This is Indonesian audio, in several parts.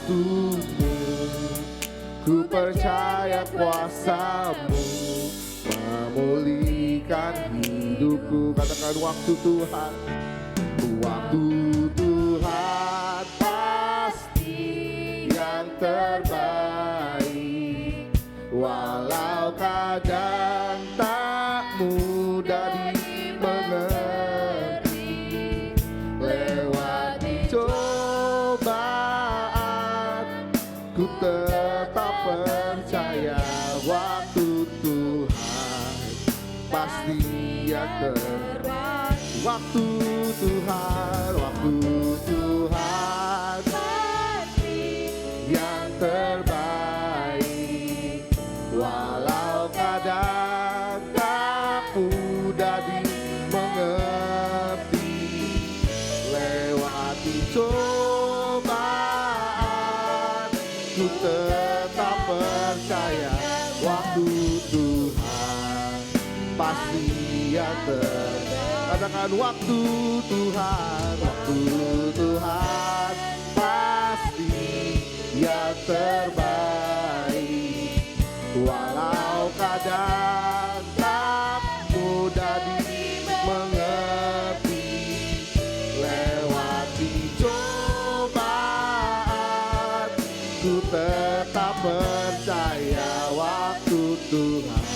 waktumu, ku percaya kuasamu memulihkan hidupku. Katakan waktu Tuhan, waktu Tuhan pasti yang terbaik, walau kadang tak mudah dimengerti. Lewati cobaan, ku tetap percaya waktu Tuhan pasti yang terbaik. Waktu Tuhan, waktu Tuhan pasti yang terbaik, walau kadang tak mudah dimengerti. Lewati cobaan, ku tetap percaya waktu Tuhan pasti yang terbaik. Katakan waktu Tuhan, waktu Tuhan pasti yang terbaik, walau kadang tak mudah dimengerti. Lewati cobaan, ku tetap percaya waktu Tuhan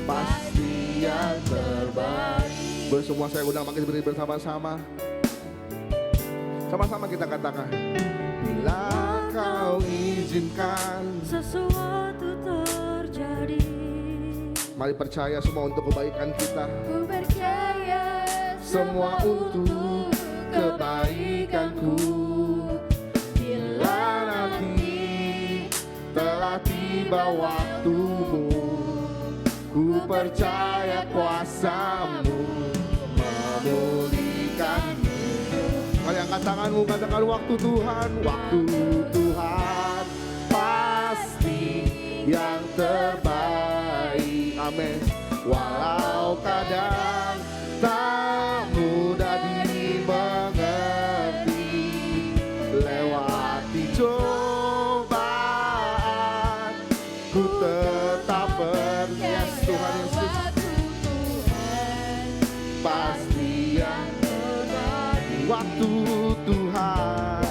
pasti yang terbaik. Semua saya undang makin berdiri bersama-sama. Sama-sama kita katakan, bila kau izinkan sesuatu terjadi, mari percaya semua untuk kebaikan kita. Ku percaya semua untuk kebaikanku. Bila nanti telah tiba waktumu, ku percaya kuasamu memulihkan. Mari angkat tanganmu, katakan waktu Tuhan, waktu Tuhan pasti yang terbaik. Amin. Walau kadang tak mudah dimengerti. Lewati cobaan, ku tetap percaya Tuhan Yesus pasti yang terbaik. Waktu Tuhan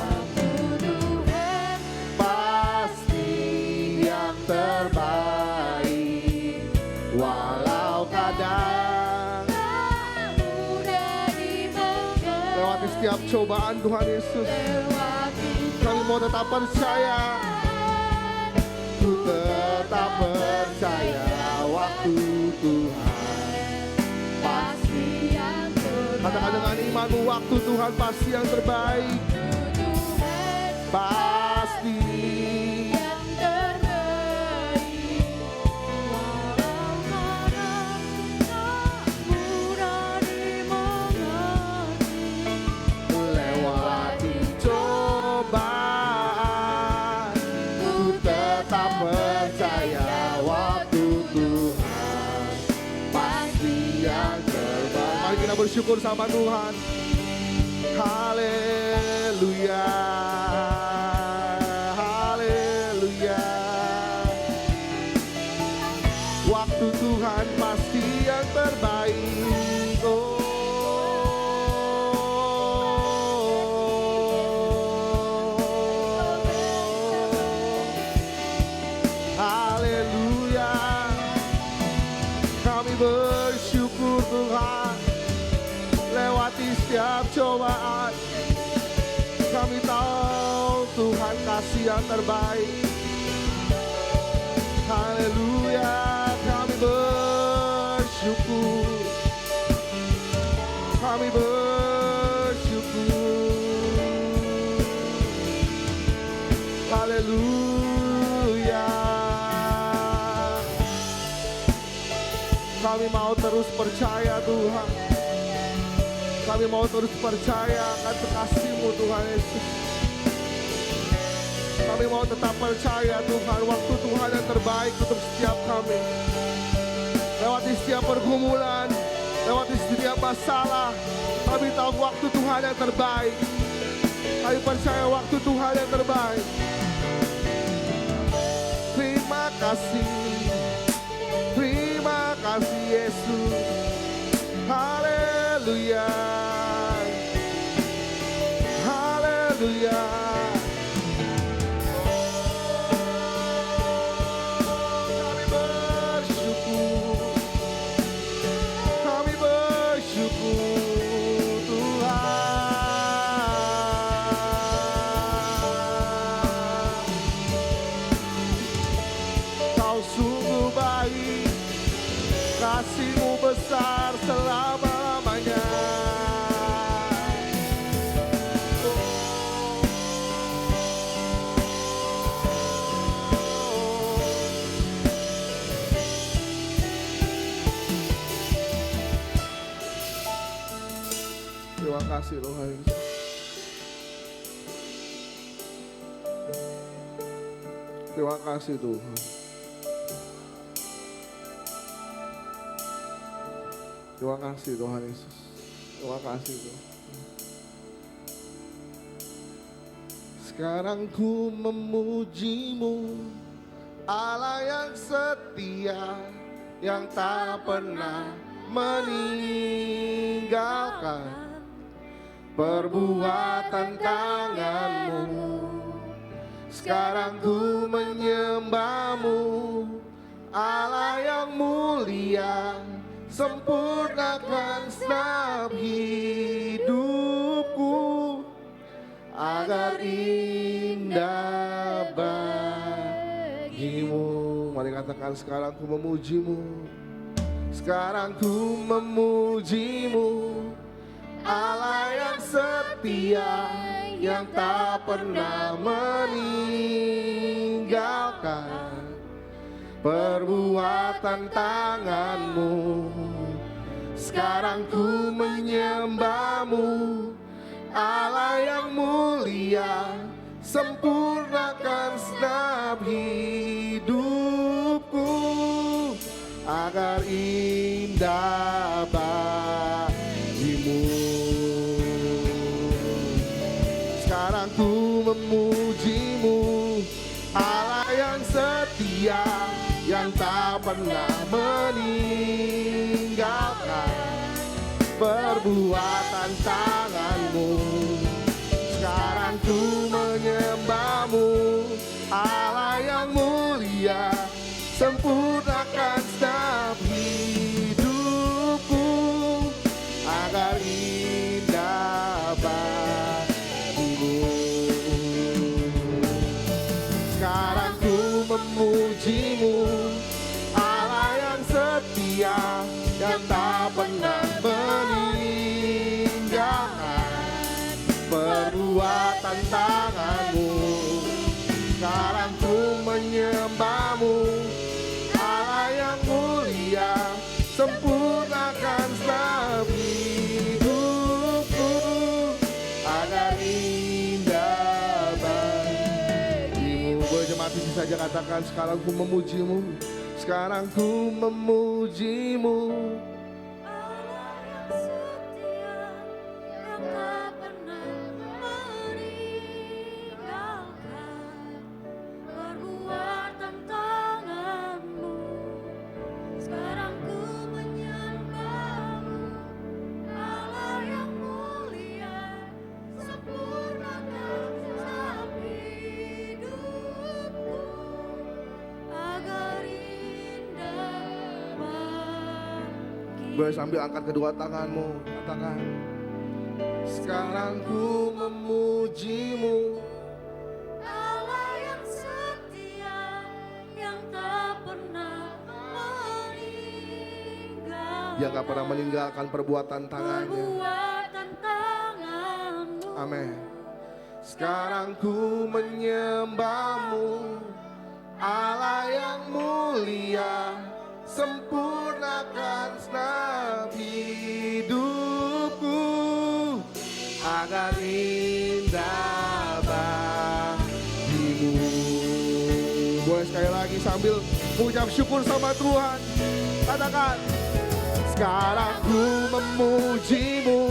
pasti yang terbaik, walau kadang lewati setiap cobaan Tuhan Yesus, kami mau tetap percaya. Ku tetap percaya waktu Tuhan pasti yang terbaik. Katakan dengan imanmu, waktu Tuhan pasti yang terbaik. Pasti yang terbaik, walau kadang tak mudah dimengerti. Lewati cobaan, ku tetap percaya waktu Tuhan pasti yang terbaik. Mari kita bersyukur sama Tuhan. Haleluya, haleluya. Waktu Tuhan pasti yang terbaik. Oh, haleluya. Kami bersyukur Tuhan, lewati setiap cobaan, kami tahu Tuhan kasih yang terbaik. Haleluya, kami bersyukur, kami bersyukur. Haleluya, kami mau terus percaya Tuhan. Kami mau terus percaya akan kasih-Mu Tuhan Yesus. Kami mau tetap percaya Tuhan, waktu Tuhan yang terbaik untuk setiap kami. Lewati setiap pergumulan, lewati setiap masalah, kami tahu waktu Tuhan yang terbaik. Kami percaya waktu Tuhan yang terbaik. Terima kasih Yesus. Haleluya, haleluya. Kami bersyukur Tuhan. Kau sungguh baik, kasih-Mu besar selama-lamanya. Terima kasih Tuhan Yesus. Terima kasih Tuhan. Terima kasih Tuhan Yesus. Terima kasih Tuhan. Sekarang ku memuji-Mu, Allah yang setia, yang tak pernah meninggalkan perbuatan tangan-Mu. Sekarang ku menyembah-Mu, Allah yang mulia, sempurnakan segenap hidupku agar indah bagi-Mu. Mari katakan, sekarang ku memuji-Mu, sekarang ku memuji-Mu, Allah yang setia, yang tak pernah meninggalkan perbuatan tangan-Mu. Sekarang ku menyembah-Mu, Allah yang mulia, sempurnakan segenap hidupku agar indah bagi-Mu. Sekarang ku memuji-Mu, Allah yang setia, yang tak pernah meninggalkan perbuatan tangan-Mu. Sekarang ku menyembah-Mu, Allah yang mulia, sempurnakan segenap hidupku agar indah bagi-Mu. Sekarang ku memuji-Mu, Allah yang setia, yang tak pernah meninggalkan perbuatan tangan-Mu. Sekarang ku menyembah-Mu, Allah yang mulia, sempurnakan segenap hidupku agar indah bagi-Mu. Boleh jemaat isi saja katakan, sekarang ku memuji-Mu, sekarang ku memuji-Mu. Allah yang setia, yang tak pernah meninggalkan perbuatan tangan-Mu. Sekarang ku menyembah-Mu, Allah yang mulia, sempurnakan segenap hidupku agar indah bagi. Boleh sambil angkat kedua tanganmu, katakan, sekarang ku memuji-Mu, Allah yang setia, yang tak pernah meninggalkan yang gak pernah meninggalkan perbuatan tangannya. perbuatan tangan-Mu. Amin. Sekarang ku menyembah-Mu, Allah yang mulia, sempurnakan segenap hidupku agar indah bagi-Mu. Boleh sekali lagi sambil mengucap syukur sama Tuhan, katakan, sekarang ku memuji-Mu,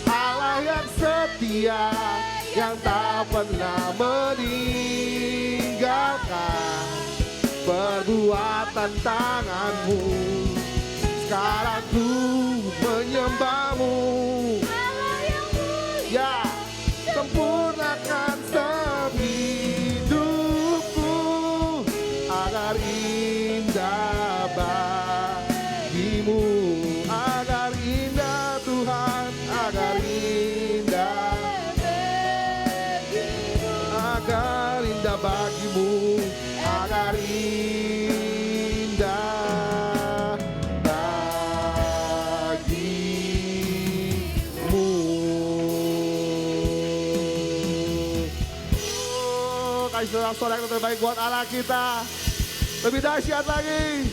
Allah yang setia, yang tak pernah meninggalkan perbuatan tanganmu. Sekarang ku menyembahmu, Allah yang mulia, ya, sempurnakan setiap hidupku agar indah bagimu, agar indah Tuhan, agar indah, agar indah bagimu, agar indah bagimu. Oh, kasih sorak-sorai yang terbaik buat Allah kita. Lebih dahsyat lagi.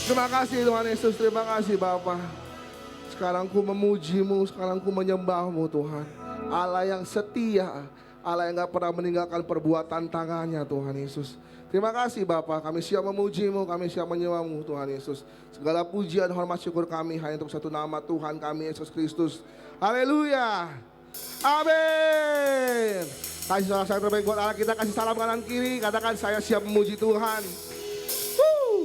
Terima kasih Tuhan Yesus, terima kasih Bapa. Sekarang ku memujimu, sekarang ku menyembahmu Tuhan. Allah yang setia, Allah yang gak pernah meninggalkan perbuatan tangannya Tuhan Yesus. Terima kasih Bapa, kami siap memujimu, kami siap menyembahmu Tuhan Yesus. Segala pujian, hormat, syukur kami hanya untuk satu nama Tuhan kami Yesus Kristus. Haleluya. Amin. Kasih salam saya terbaik buat Allah kita, kasih salam kanan kiri, katakan saya siap memuji Tuhan. Woo.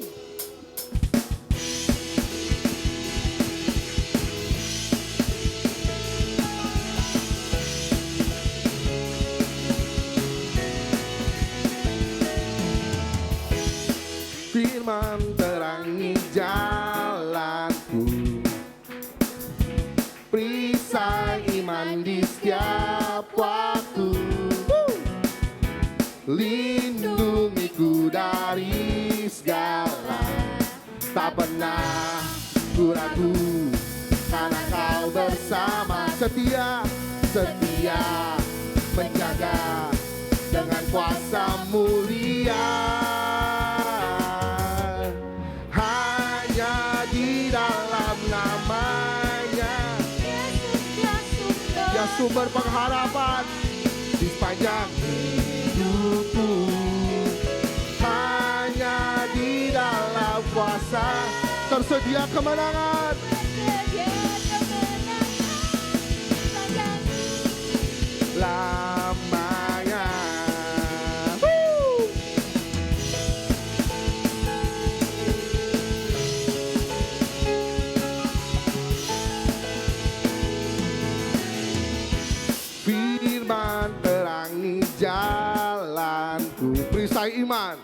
Firman terangi jalanku, perisai iman di setiap waktu. Lindungiku dari segala, tak pernah ku ragu, karena kau bersama. Setia, setia menjaga dengan kuasa mulia. Hanya di dalam namanya, ya sumber pengharapan di sepanjang hidupku. Hanya di dalam kuasa tersedia kemenangan. Lamanya. Firman terangi jalanku, perisai iman,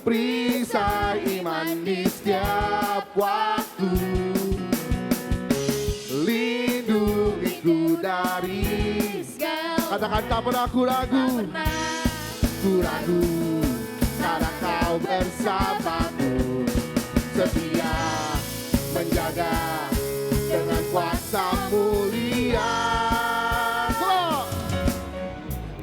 perisai iman di setiap waktu. Lindungiku dari segala, katakan tak pernah ku ragu, ku ragu, karena kau bersamaku. Setia menjaga dengan kuasa mulia.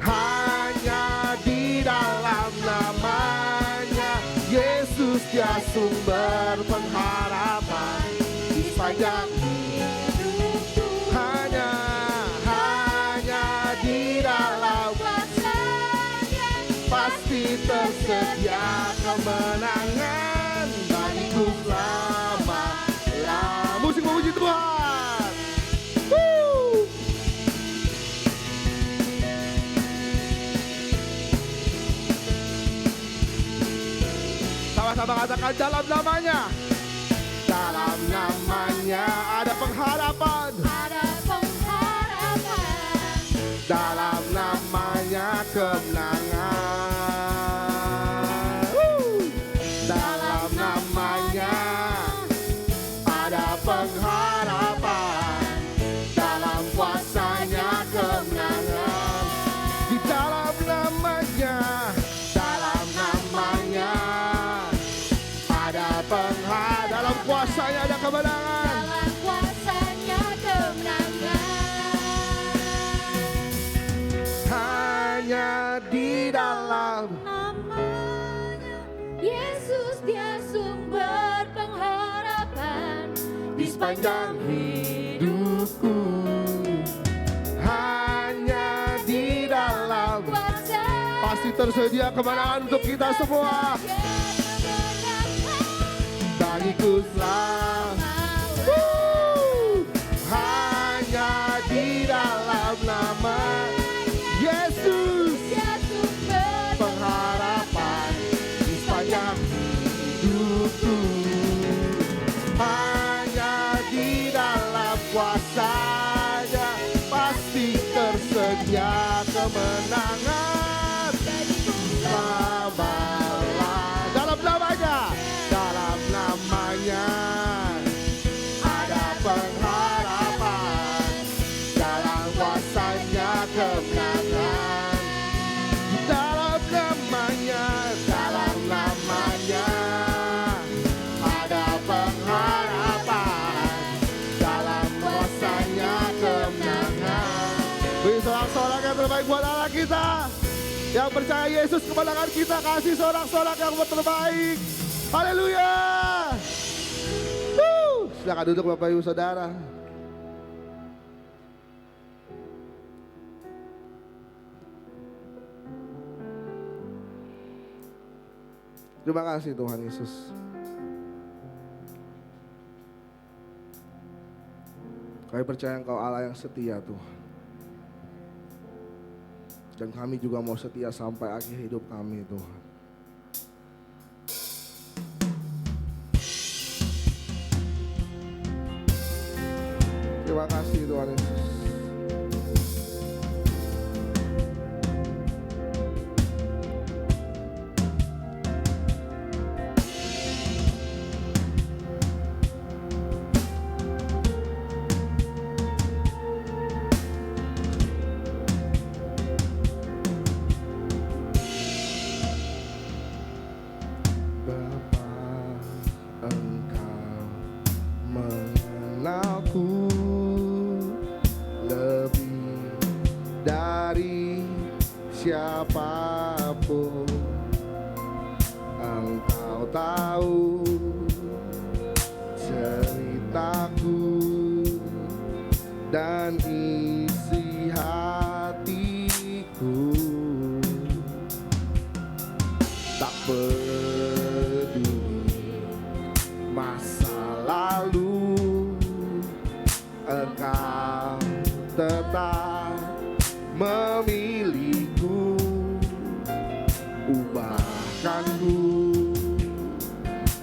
Hanya di dalam namanya, Yesus dia sumber pengharapan di sepanjang hidupku. Hanya di dalam kuasa-Nya pasti tersedia kemenangan bagiku selama-lamanya. Musik memuji Tuhan. Woo! Sama-sama katakan dalam namanya. Dalam namanya ada pengharapan. Ada pengharapan. Dalam namanya kemenangan. Dalam namanya ada pengharapan. Dalam kuasa-Nya kemenangan. Di dalam namanya, dalam namanya ada pengharapan. Dalam kuasa-Nya ada kemenangan. Dalam kuasa-Nya kemenangan. Hanya di dalam Namanya Yesus dia sumber pengharapan di sepanjang hidupku. Hanya di dalam kuasa pasti tersedia kemenangan untuk kita semua. Bagiku selama. Hanya di setia kemenangan. Selamatlah dalam namanya, dalam namanya ada pengharapan, dalam kuasanya kemenangan. Dalam namanya ada pengharapan, dalam kuasanya kemenangan. Beri sorak-sorak yang terbaik buat Allah kita. Yang percaya Yesus kemenangan kita, kasih sorak-sorak yang terbaik. Haleluya. Silakan duduk Bapak Ibu Saudara. Terima kasih Tuhan Yesus. Kami percaya Engkau Allah yang setia Tuhan. Dan kami juga mau setia sampai akhir hidup kami Tuhan. Terima kasih Tuhan Yesus. Siapapun Engkau tahu ceritaku dan isi hatiku. Tak peduli masa lalu, Engkau tetap memilihku. Ubahkanku,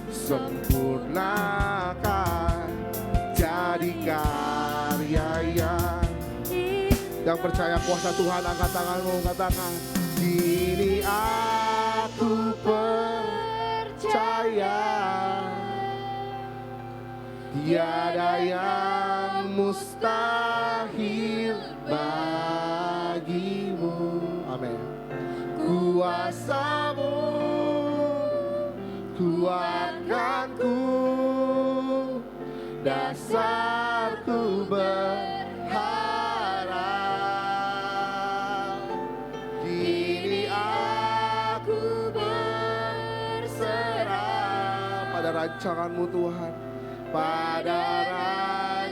sempurnakan, jadi karya yang percaya kuasa Tuhan. Angkat tanganmu, katakan, kini aku percaya tiada yang mustahil bagimu. Amin. Kuasamu kuatkanku, dasarku berharap. Kini aku berserah pada rancanganmu Tuhan, pada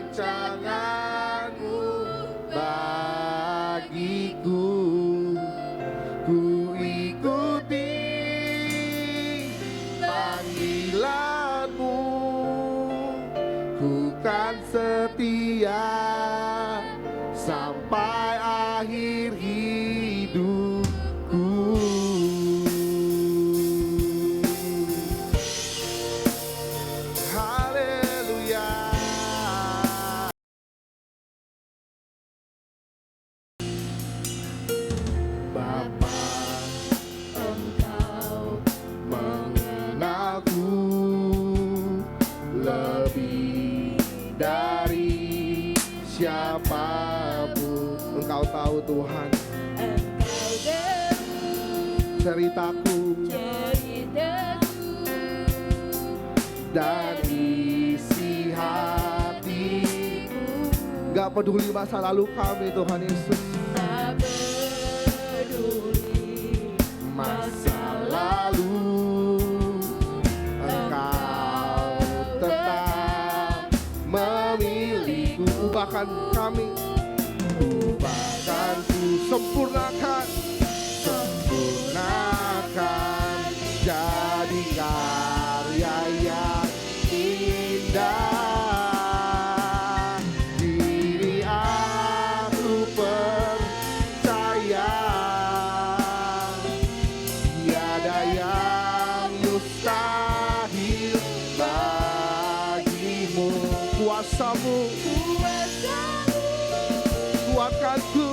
rancanganmu bagiku. Ku ikuti panggilanmu, ku kan setia sampai akhir hidupku. Haleluya. Bapa, Engkau mengenalku lebih dari siapapun. Engkau tahu Tuhan, Engkau tahu ceritaku dan isi hatiku. Gak peduli masa lalu kami Tuhan Yesus, tak peduli masa lalu, Engkau tetap memilihku. Ubahkan kami, ubahkanku, sempurnakan, jadi karya yang indah. Kini aku percaya tiada yang mustahil bagimu. Kuasamu kuatkanku,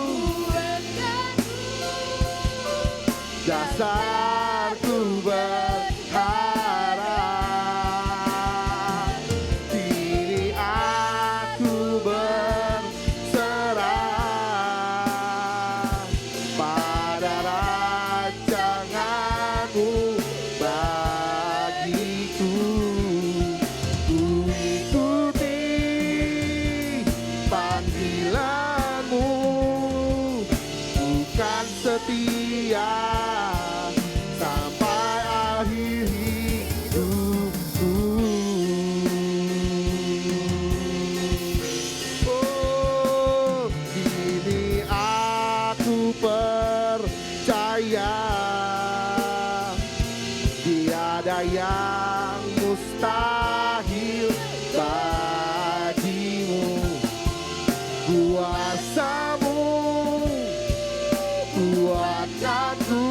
kan setia sampai akhir hidupku. Oh, kini aku percaya tiada yang mustahil bagimu. Kuasamu kuatkanku,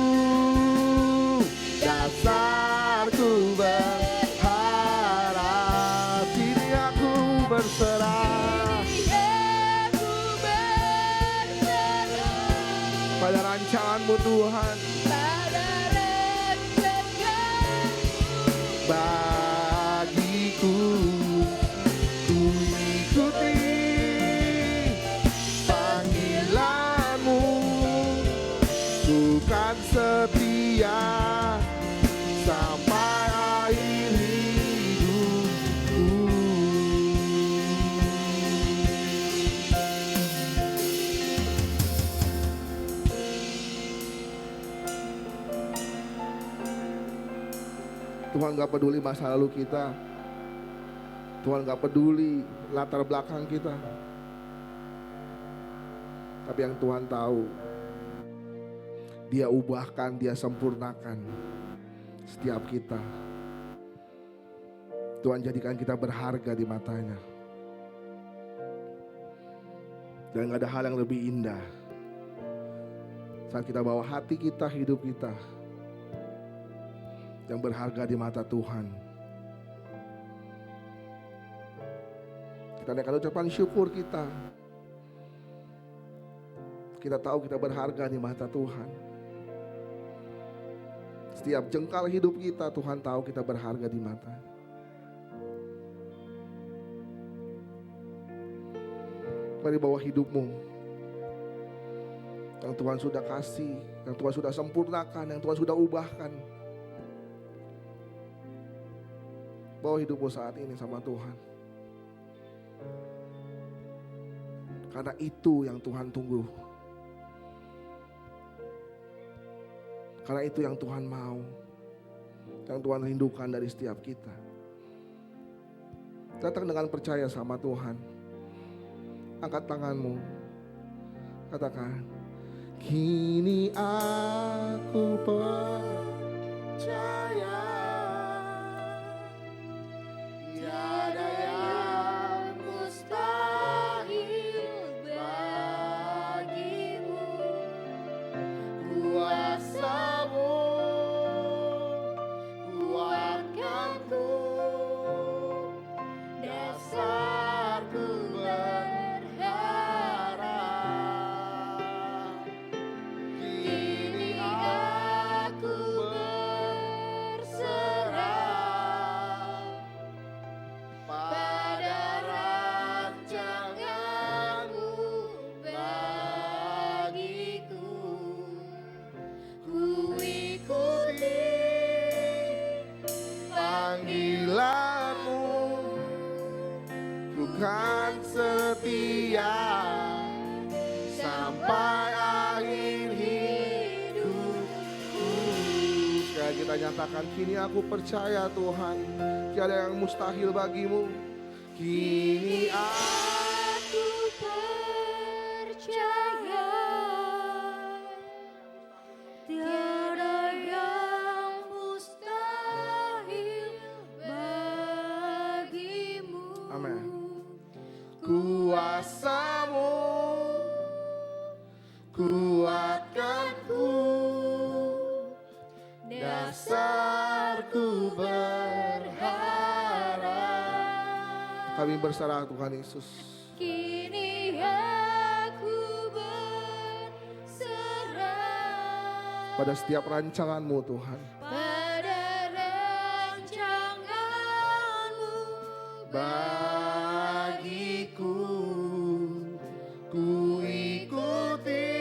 dasarku berharap. Kini aku berserah pada rancangan-Mu Tuhan. Bagiku ku ikuti panggilan-Mu, ku kan setia sampai akhir hidupku. Tuhan gak peduli masa lalu kita, Tuhan gak peduli latar belakang kita, tapi yang Tuhan tahu, Dia ubahkan, Dia sempurnakan setiap kita. Tuhan jadikan kita berharga di matanya. Dan gak ada hal yang lebih indah saat kita bawa hati kita, hidup kita yang berharga di mata Tuhan. Kita naikkan ucapan syukur kita. Kita tahu kita berharga di mata Tuhan. Setiap jengkal hidup kita, Tuhan tahu kita berharga di mata. Mari bawa hidupmu yang Tuhan sudah kasih, yang Tuhan sudah sempurnakan, yang Tuhan sudah ubahkan. Bawa hidupmu saat ini sama Tuhan. Karena itu yang Tuhan tunggu. Karena itu yang Tuhan mau. Yang Tuhan rindukan dari setiap kita. Datang dengan percaya sama Tuhan. Angkat tanganmu. Katakan, kini aku percaya tiada yang mustahil bagimu. Kuasa-Mu kuatkanku, dasarku berharap. Kini aku berserah pada rancangan-Mu bagiku. Ku ikuti panggilan-Mu, ku kan setia sampai akhir hidupku. Sekali kita nyatakan, kini aku percaya Tuhan, tiada yang mustahil bagimu. Kini Aku percaya tiada yang mustahil bagimu. Amin. Kuasa-Mu kuatkanku, dasarku berharap. Kami berserah Tuhan Yesus. Kini aku berserah Pada setiap rancangan-Mu Tuhan. pada rancangan-Mu Bagiku, ku ikuti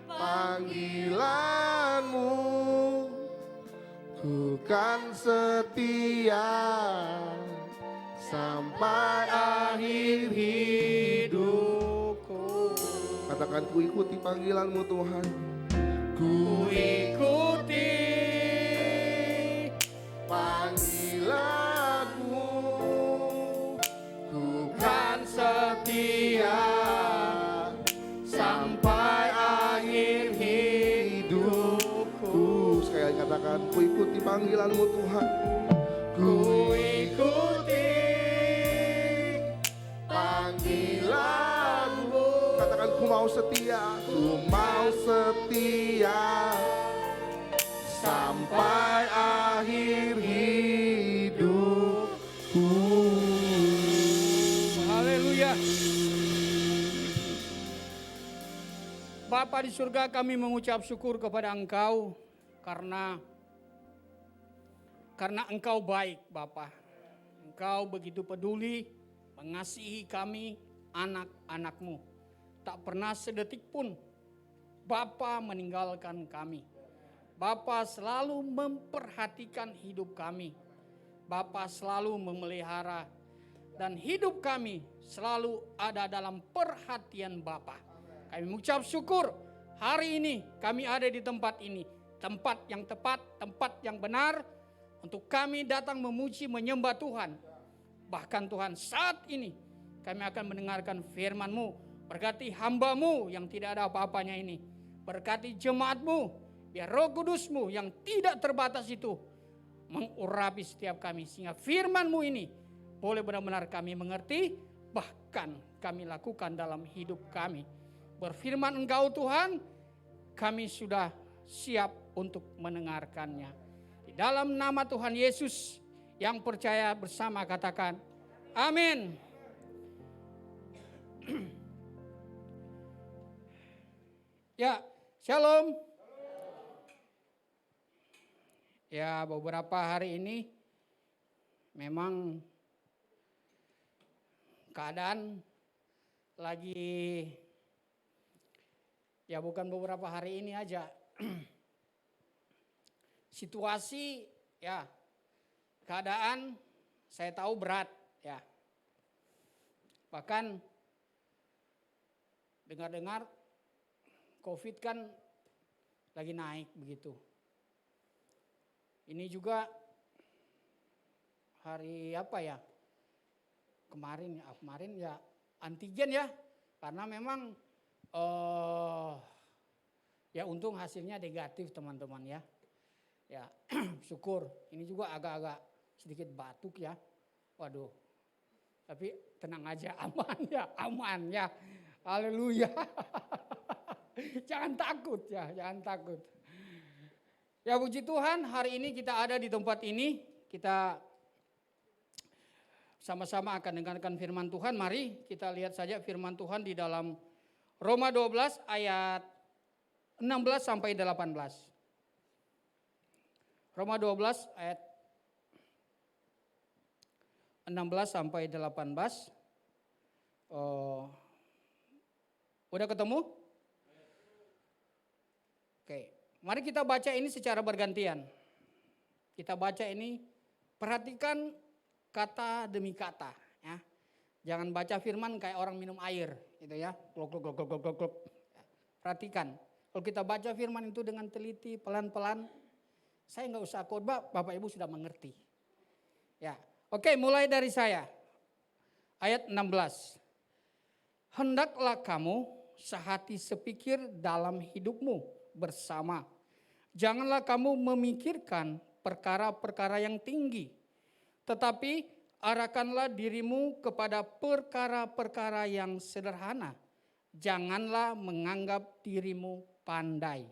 panggilan-Mu, ku kan setia sampai akhir hidupku. Katakan, Ku ikuti panggilan-Mu Tuhan. Ku ikuti panggilan-Mu, ku kan setia sampai akhir hidupku. Sekali katakan, ku ikuti panggilan-Mu Tuhan. Ku ikuti panggilan-Mu. Katakan, ku mau setia. Ku mau setia sampai akhir hidupku. Haleluya. Bapa di surga, kami mengucap syukur kepada Engkau karena Engkau baik, Bapa. Engkau begitu peduli mengasihi kami, anak-anak-Mu. Tak pernah sedetik pun Bapa meninggalkan kami. Bapa selalu memperhatikan hidup kami. Bapa selalu memelihara dan hidup kami selalu ada dalam perhatian Bapa. Kami mengucap syukur hari ini kami ada di tempat ini. Tempat yang tepat, tempat yang benar untuk kami datang memuji menyembah Tuhan. Bahkan Tuhan saat ini kami akan mendengarkan firman-Mu. Berkati hamba-Mu yang tidak ada apa-apanya ini. Berkati jemaat-Mu. Biar Roh Kudus-Mu yang tidak terbatas itu mengurapi setiap kami. Sehingga firman-Mu ini boleh benar-benar kami mengerti. Bahkan kami lakukan dalam hidup kami. Berfirman Engkau Tuhan, kami sudah siap untuk mendengarkannya. Di dalam nama Tuhan Yesus yang percaya bersama katakan amin. Ya, shalom. Ya, beberapa hari ini memang keadaan lagi, ya bukan beberapa hari ini aja. Situasi, ya, keadaan saya tahu berat, ya. Bahkan dengar-dengar COVID kan lagi naik begitu. Ini juga hari apa ya? Kemarin ya antigen ya. Karena memang ya untung hasilnya negatif teman-teman ya. Ya syukur. Ini juga agak-agak sedikit batuk ya. Waduh. Tapi tenang aja, aman ya. Haleluya. Jangan takut ya, jangan takut. Ya puji Tuhan, hari ini kita ada di tempat ini. Kita sama-sama akan dengarkan firman Tuhan. Mari kita lihat saja firman Tuhan di dalam Roma 12 ayat 16 sampai 18. Roma 12 ayat 16 sampai 18. Udah ketemu? Oke, mari kita baca ini secara bergantian. Kita baca ini, perhatikan kata demi kata, ya. Jangan baca firman kayak orang minum air, gitu ya. Glok glok glok glok glok glok. Perhatikan, kalau kita baca firman itu dengan teliti, pelan-pelan, saya nggak usah khotbah, Bapak Ibu sudah mengerti. Ya, oke, mulai dari saya. Ayat 16. Hendaklah kamu sehati sepikir dalam hidupmu bersama. Janganlah kamu memikirkan perkara-perkara yang tinggi, tetapi arahkanlah dirimu kepada perkara-perkara yang sederhana. Janganlah menganggap dirimu pandai.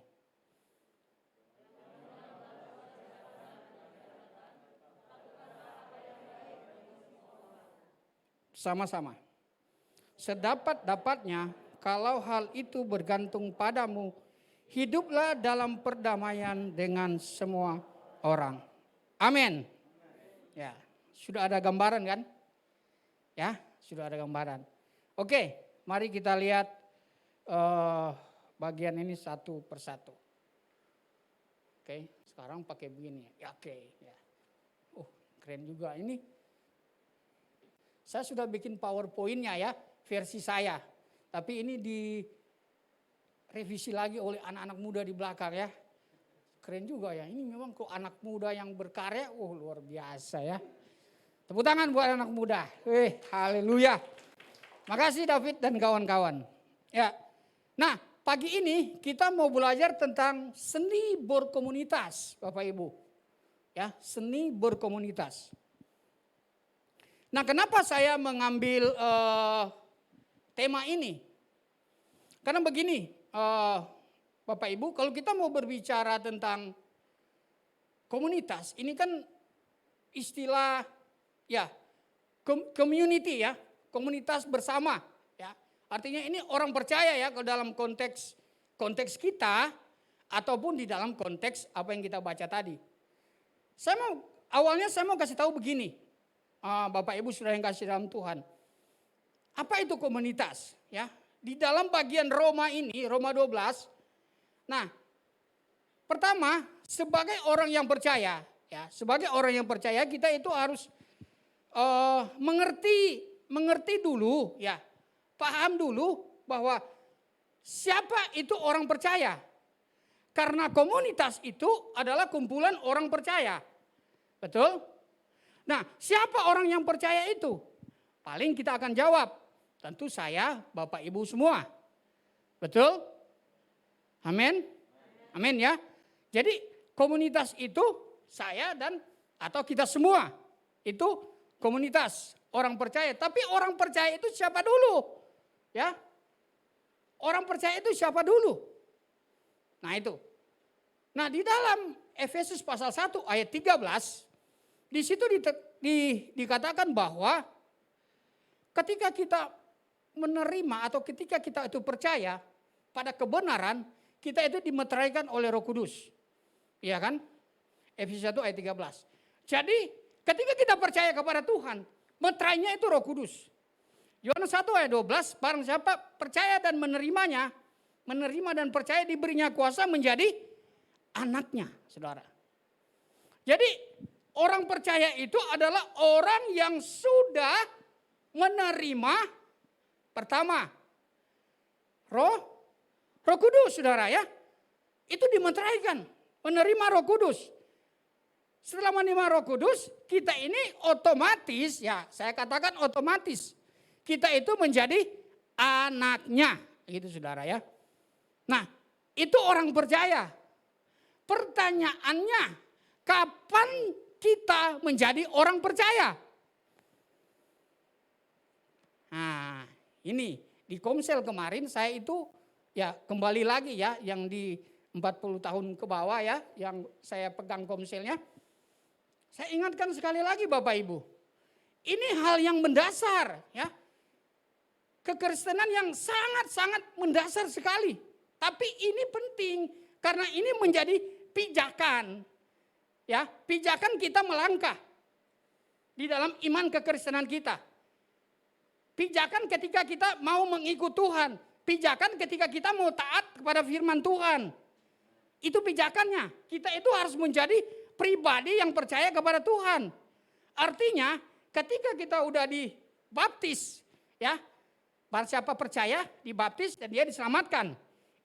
Sama-sama. Sedapat-dapatnya, kalau hal itu bergantung padamu, hiduplah dalam perdamaian dengan semua orang. Amin. Ya, sudah ada gambaran kan? Ya, sudah ada gambaran. Oke, mari kita lihat bagian ini satu persatu. Oke, sekarang pakai begini. Ya, oke. Ya. Keren juga ini. Saya sudah bikin PowerPoint-nya ya, versi saya. Tapi ini revisi lagi oleh anak-anak muda di belakang ya. Keren juga ya, ini memang kok anak muda yang berkarya, luar biasa ya. Tepuk tangan buat anak muda, haleluya. Makasih David dan kawan-kawan. Ya, nah pagi ini kita mau belajar tentang seni berkomunitas Bapak Ibu. Ya, seni berkomunitas. Nah kenapa saya mengambil tema ini? Karena begini, Bapak Ibu, kalau kita mau berbicara tentang komunitas, ini kan istilah ya community ya, komunitas bersama ya. Artinya ini orang percaya ya kalau dalam konteks kita ataupun di dalam konteks apa yang kita baca tadi. Awalnya saya mau kasih tahu begini, Bapak Ibu sudah yang kasih dalam Tuhan. Apa itu komunitas ya? Di dalam bagian Roma ini, Roma 12. Nah, pertama sebagai orang yang percaya, ya, sebagai orang yang percaya kita itu harus mengerti dulu, ya, paham dulu bahwa siapa itu orang percaya. Karena komunitas itu adalah kumpulan orang percaya, betul? Nah, siapa orang yang percaya itu? Paling kita akan jawab. Tentu saya, Bapak Ibu semua. Betul? Amin? Amin ya. Jadi komunitas itu saya dan atau kita semua. Itu komunitas orang percaya. Tapi orang percaya itu siapa dulu? Ya. Orang percaya itu siapa dulu? Nah itu. Nah di dalam Efesus pasal 1 ayat 13. Di situ dikatakan bahwa ketika kita menerima atau ketika kita itu percaya pada kebenaran, kita itu dimeteraikan oleh Roh Kudus. Iya kan? Efesus 1 ayat 13. Jadi ketika kita percaya kepada Tuhan, meterainya itu Roh Kudus. Yohanes 1 ayat 12, barang siapa percaya dan menerima dan percaya diberinya kuasa menjadi anaknya, saudara. Jadi orang percaya itu adalah orang yang sudah menerima pertama, Roh Kudus, saudara ya. Itu dimeteraikan, menerima Roh Kudus. Setelah menerima Roh Kudus, kita ini otomatis, ya saya katakan otomatis, kita itu menjadi anaknya, gitu saudara ya. Nah, itu orang percaya. Pertanyaannya, kapan kita menjadi orang percaya? Nah, ini di Komsel kemarin saya itu ya kembali lagi ya yang di 40 tahun ke bawah ya yang saya pegang Komselnya. Saya ingatkan sekali lagi Bapak Ibu. Ini hal yang mendasar ya. Kekristenan yang sangat-sangat mendasar sekali. Tapi ini penting karena ini menjadi pijakan. Ya, pijakan kita melangkah di dalam iman kekristenan kita. Pijakan ketika kita mau mengikut Tuhan. Pijakan ketika kita mau taat kepada firman Tuhan. Itu pijakannya. Kita itu harus menjadi pribadi yang percaya kepada Tuhan. Artinya ketika kita udah dibaptis. Ya, barang siapa percaya dibaptis dan dia diselamatkan.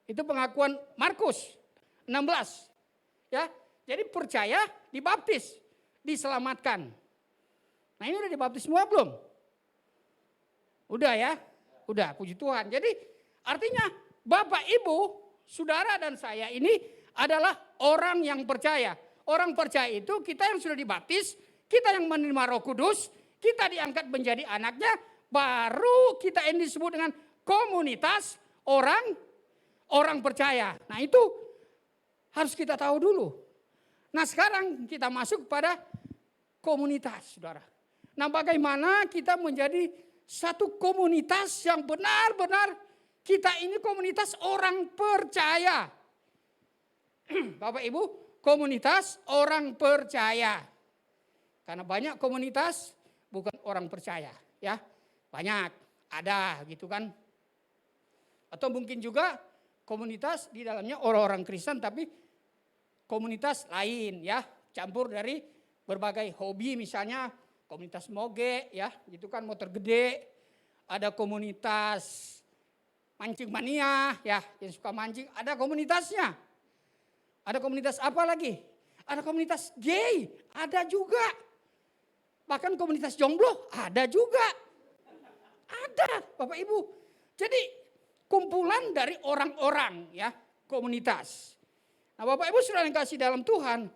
Itu pengakuan Markus 16. Ya, jadi percaya dibaptis, diselamatkan. Nah ini udah dibaptis semua belum? Udah ya, udah puji Tuhan. Jadi artinya Bapak Ibu, saudara dan saya ini adalah orang yang percaya. Orang percaya itu kita yang sudah dibaptis, kita yang menerima Roh Kudus, kita diangkat menjadi anaknya, baru kita ini disebut dengan komunitas orang percaya. Nah itu harus kita tahu dulu. Nah sekarang kita masuk pada komunitas, saudara. Nah bagaimana kita menjadi satu komunitas yang benar-benar kita ini komunitas orang percaya. Bapak Ibu, komunitas orang percaya. Karena banyak komunitas bukan orang percaya, ya. Banyak, ada gitu kan. Atau mungkin juga komunitas di dalamnya orang-orang Kristen tapi komunitas lain ya, campur dari berbagai hobi misalnya komunitas moge ya, gitu kan motor gede, ada komunitas mancing mania, ya, yang suka mancing, ada komunitasnya. Ada komunitas apa lagi? Ada komunitas gay, ada juga. Bahkan komunitas jomblo, ada juga. Ada, Bapak Ibu. Jadi kumpulan dari orang-orang, ya, komunitas. Nah, Bapak Ibu sudah yang kasih dalam Tuhan.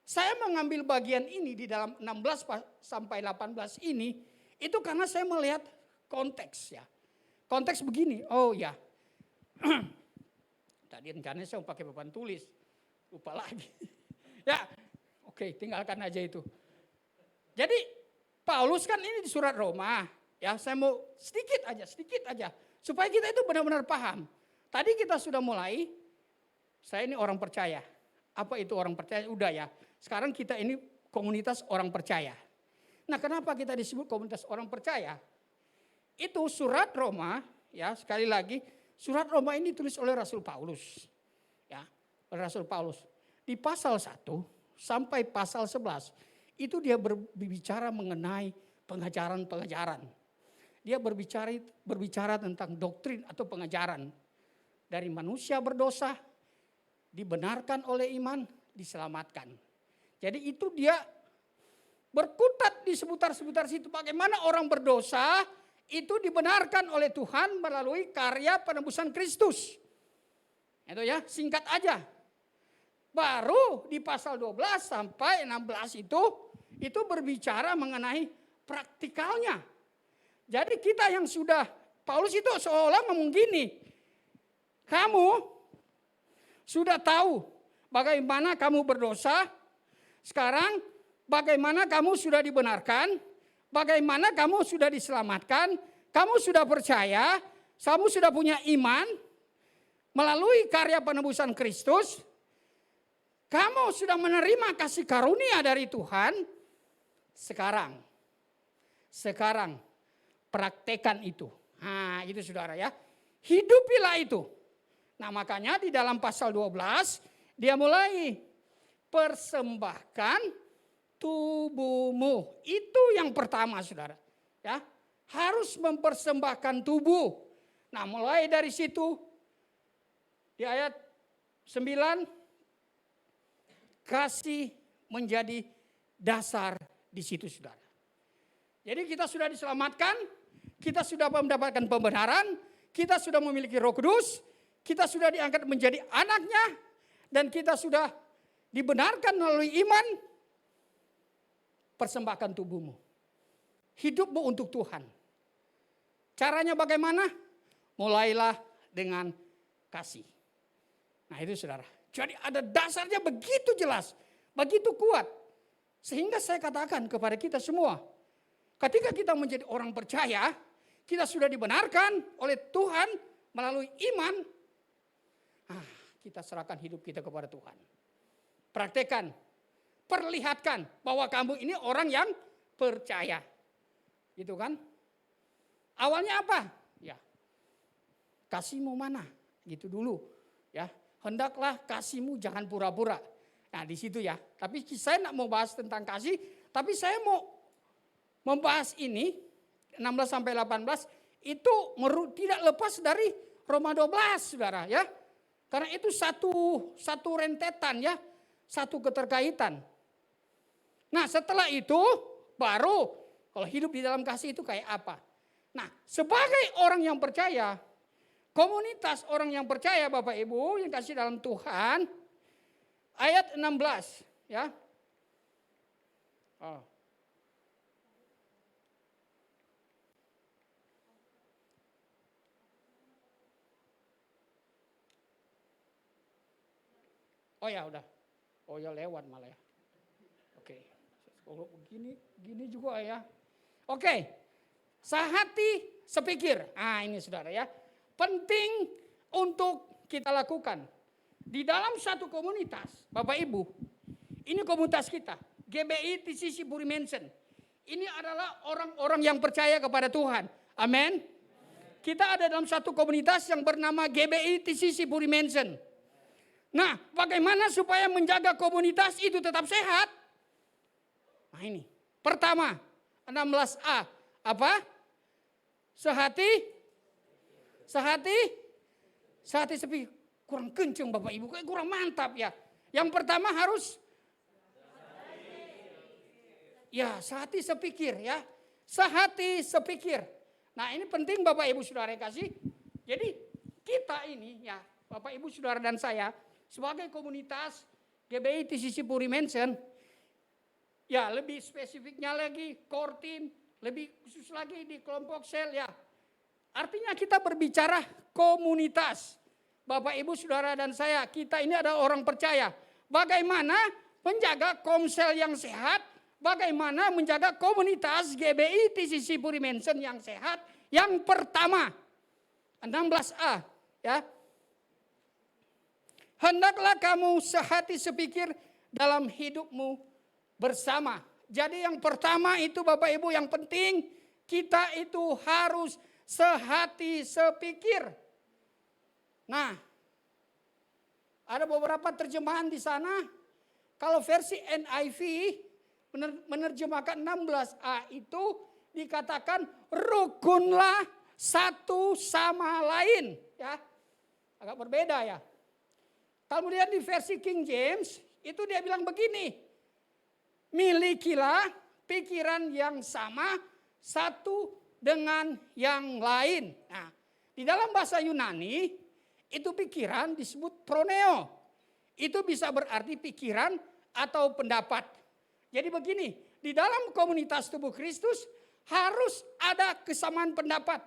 Saya mengambil bagian ini di dalam 16 sampai 18 ini, itu karena saya melihat konteks, ya. Konteks begini, oh ya. Tadi rencananya saya mau pakai papan tulis, lupa lagi. Ya, oke, tinggalkan aja itu. Jadi Paulus kan ini di surat Roma, ya, saya mau sedikit aja, supaya kita itu benar-benar paham. Tadi kita sudah mulai, saya ini orang percaya. Apa itu orang percaya? Udah ya, sekarang kita ini komunitas orang percaya. Nah, kenapa kita disebut komunitas orang percaya? Itu surat Roma, ya, sekali lagi, surat Roma ini ditulis oleh Rasul Paulus. Ya, oleh Rasul Paulus. Di pasal 1 sampai pasal 11, itu dia berbicara mengenai pengajaran-pengajaran. Dia berbicara tentang doktrin atau pengajaran. Dari manusia berdosa, dibenarkan oleh iman, diselamatkan. Jadi itu dia berkutat di seputar-seputar situ. Bagaimana orang berdosa itu dibenarkan oleh Tuhan melalui karya penebusan Kristus. Itu ya, singkat aja. Baru di pasal 12 sampai 16 itu berbicara mengenai praktikalnya. Jadi kita yang sudah, Paulus itu seolah ngomong gini, kamu sudah tahu bagaimana kamu berdosa, sekarang bagaimana kamu sudah dibenarkan, bagaimana kamu sudah diselamatkan, kamu sudah percaya, kamu sudah punya iman melalui karya penebusan Kristus, kamu sudah menerima kasih karunia dari Tuhan, sekarang praktekan itu. Nah, itu saudara ya, hidupilah itu. Nah, makanya di dalam pasal 12 dia mulai persembahkan tubuhmu. Itu yang pertama saudara. Ya, harus mempersembahkan tubuh. Nah, mulai dari situ di ayat 9, kasih menjadi dasar di situ saudara. Jadi kita sudah diselamatkan, kita sudah mendapatkan pembenaran, kita sudah memiliki Roh Kudus, kita sudah diangkat menjadi anaknya, dan kita sudah dibenarkan melalui iman. Persembahkan tubuhmu, hidupmu untuk Tuhan. Caranya bagaimana? Mulailah dengan kasih. Nah itu saudara. Jadi ada dasarnya begitu jelas, begitu kuat. Sehingga saya katakan kepada kita semua, ketika kita menjadi orang percaya, kita sudah dibenarkan oleh Tuhan melalui iman. Kita serahkan hidup kita kepada Tuhan. Praktekan, perlihatkan bahwa kamu ini orang yang percaya. Gitu kan? Awalnya apa? Ya, kasihmu mana? Gitu dulu. Ya, hendaklah kasihmu jangan pura-pura. Nah di situ ya. Tapi saya tidak mau bahas tentang kasih. Tapi saya mau membahas ini 16 sampai 18 itu tidak lepas dari Roma 12 saudara ya. Karena itu satu rentetan ya. Satu keterkaitan. Nah setelah itu baru kalau hidup di dalam kasih itu kayak apa. Nah sebagai orang yang percaya, komunitas orang yang percaya Bapak Ibu yang kasih dalam Tuhan, ayat 16 ya. Oh ya udah. Oh ya lewat malah ya. Oke. Kalau gini juga ya. Oke. Sehati sepikir. Ini saudara ya. Penting untuk kita lakukan. Di dalam satu komunitas, Bapak Ibu, ini komunitas kita, GBI TCC Puri Mensen. Ini adalah orang-orang yang percaya kepada Tuhan. Amin. Kita ada dalam satu komunitas yang bernama GBI TCC Puri Mensen. Nah, bagaimana supaya menjaga komunitas itu tetap sehat? Nah ini, pertama, 16A, apa? Sehati Sehati sepikir. Kurang kenceng Bapak Ibu, kayak kurang mantap ya. Yang pertama harus ya sehati sepikir ya. Sehati sepikir. Nah ini penting Bapak Ibu Saudara yang kasih. Jadi kita ini ya Bapak Ibu Saudara dan saya sebagai komunitas GBI TCC Puri Mansion. Ya lebih spesifiknya lagi core team. Lebih khusus lagi di kelompok sel ya. Artinya kita berbicara komunitas. Bapak Ibu Saudara dan saya kita ini adalah orang percaya. Bagaimana menjaga komsel yang sehat. Bagaimana menjaga komunitas GBI TCC Puri Mansion yang sehat. Yang pertama 16A ya. Hendaklah kamu sehati sepikir dalam hidupmu bersama. Jadi yang pertama itu Bapak Ibu yang penting kita itu harus sehati sepikir. Nah, ada beberapa terjemahan di sana. Kalau versi NIV menerjemahkan 16A itu dikatakan rukunlah satu sama lain, ya. Agak berbeda ya. Kemudian di versi King James itu dia bilang begini. Milikilah pikiran yang sama satu dengan yang lain. Nah, di dalam bahasa Yunani itu pikiran disebut proneo. Itu bisa berarti pikiran atau pendapat. Jadi begini, di dalam komunitas tubuh Kristus harus ada kesamaan pendapat.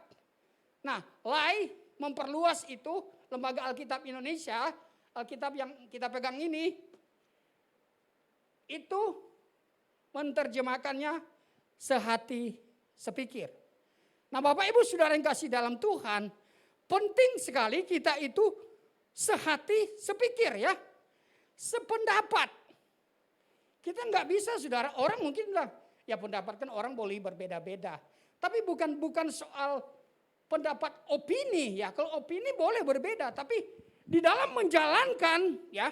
Nah, LAI memperluas itu, Lembaga Alkitab Indonesia, Alkitab yang kita pegang ini, itu menerjemahkannya sehati sepikir. Nah Bapak Ibu Saudara yang kasih dalam Tuhan, penting sekali kita itu sehati sepikir ya. Sependapat. Kita nggak bisa saudara, orang mungkin bilang, ya pendapat kan orang boleh berbeda-beda. Tapi bukan soal pendapat opini ya. Kalau opini boleh berbeda, tapi di dalam menjalankan ya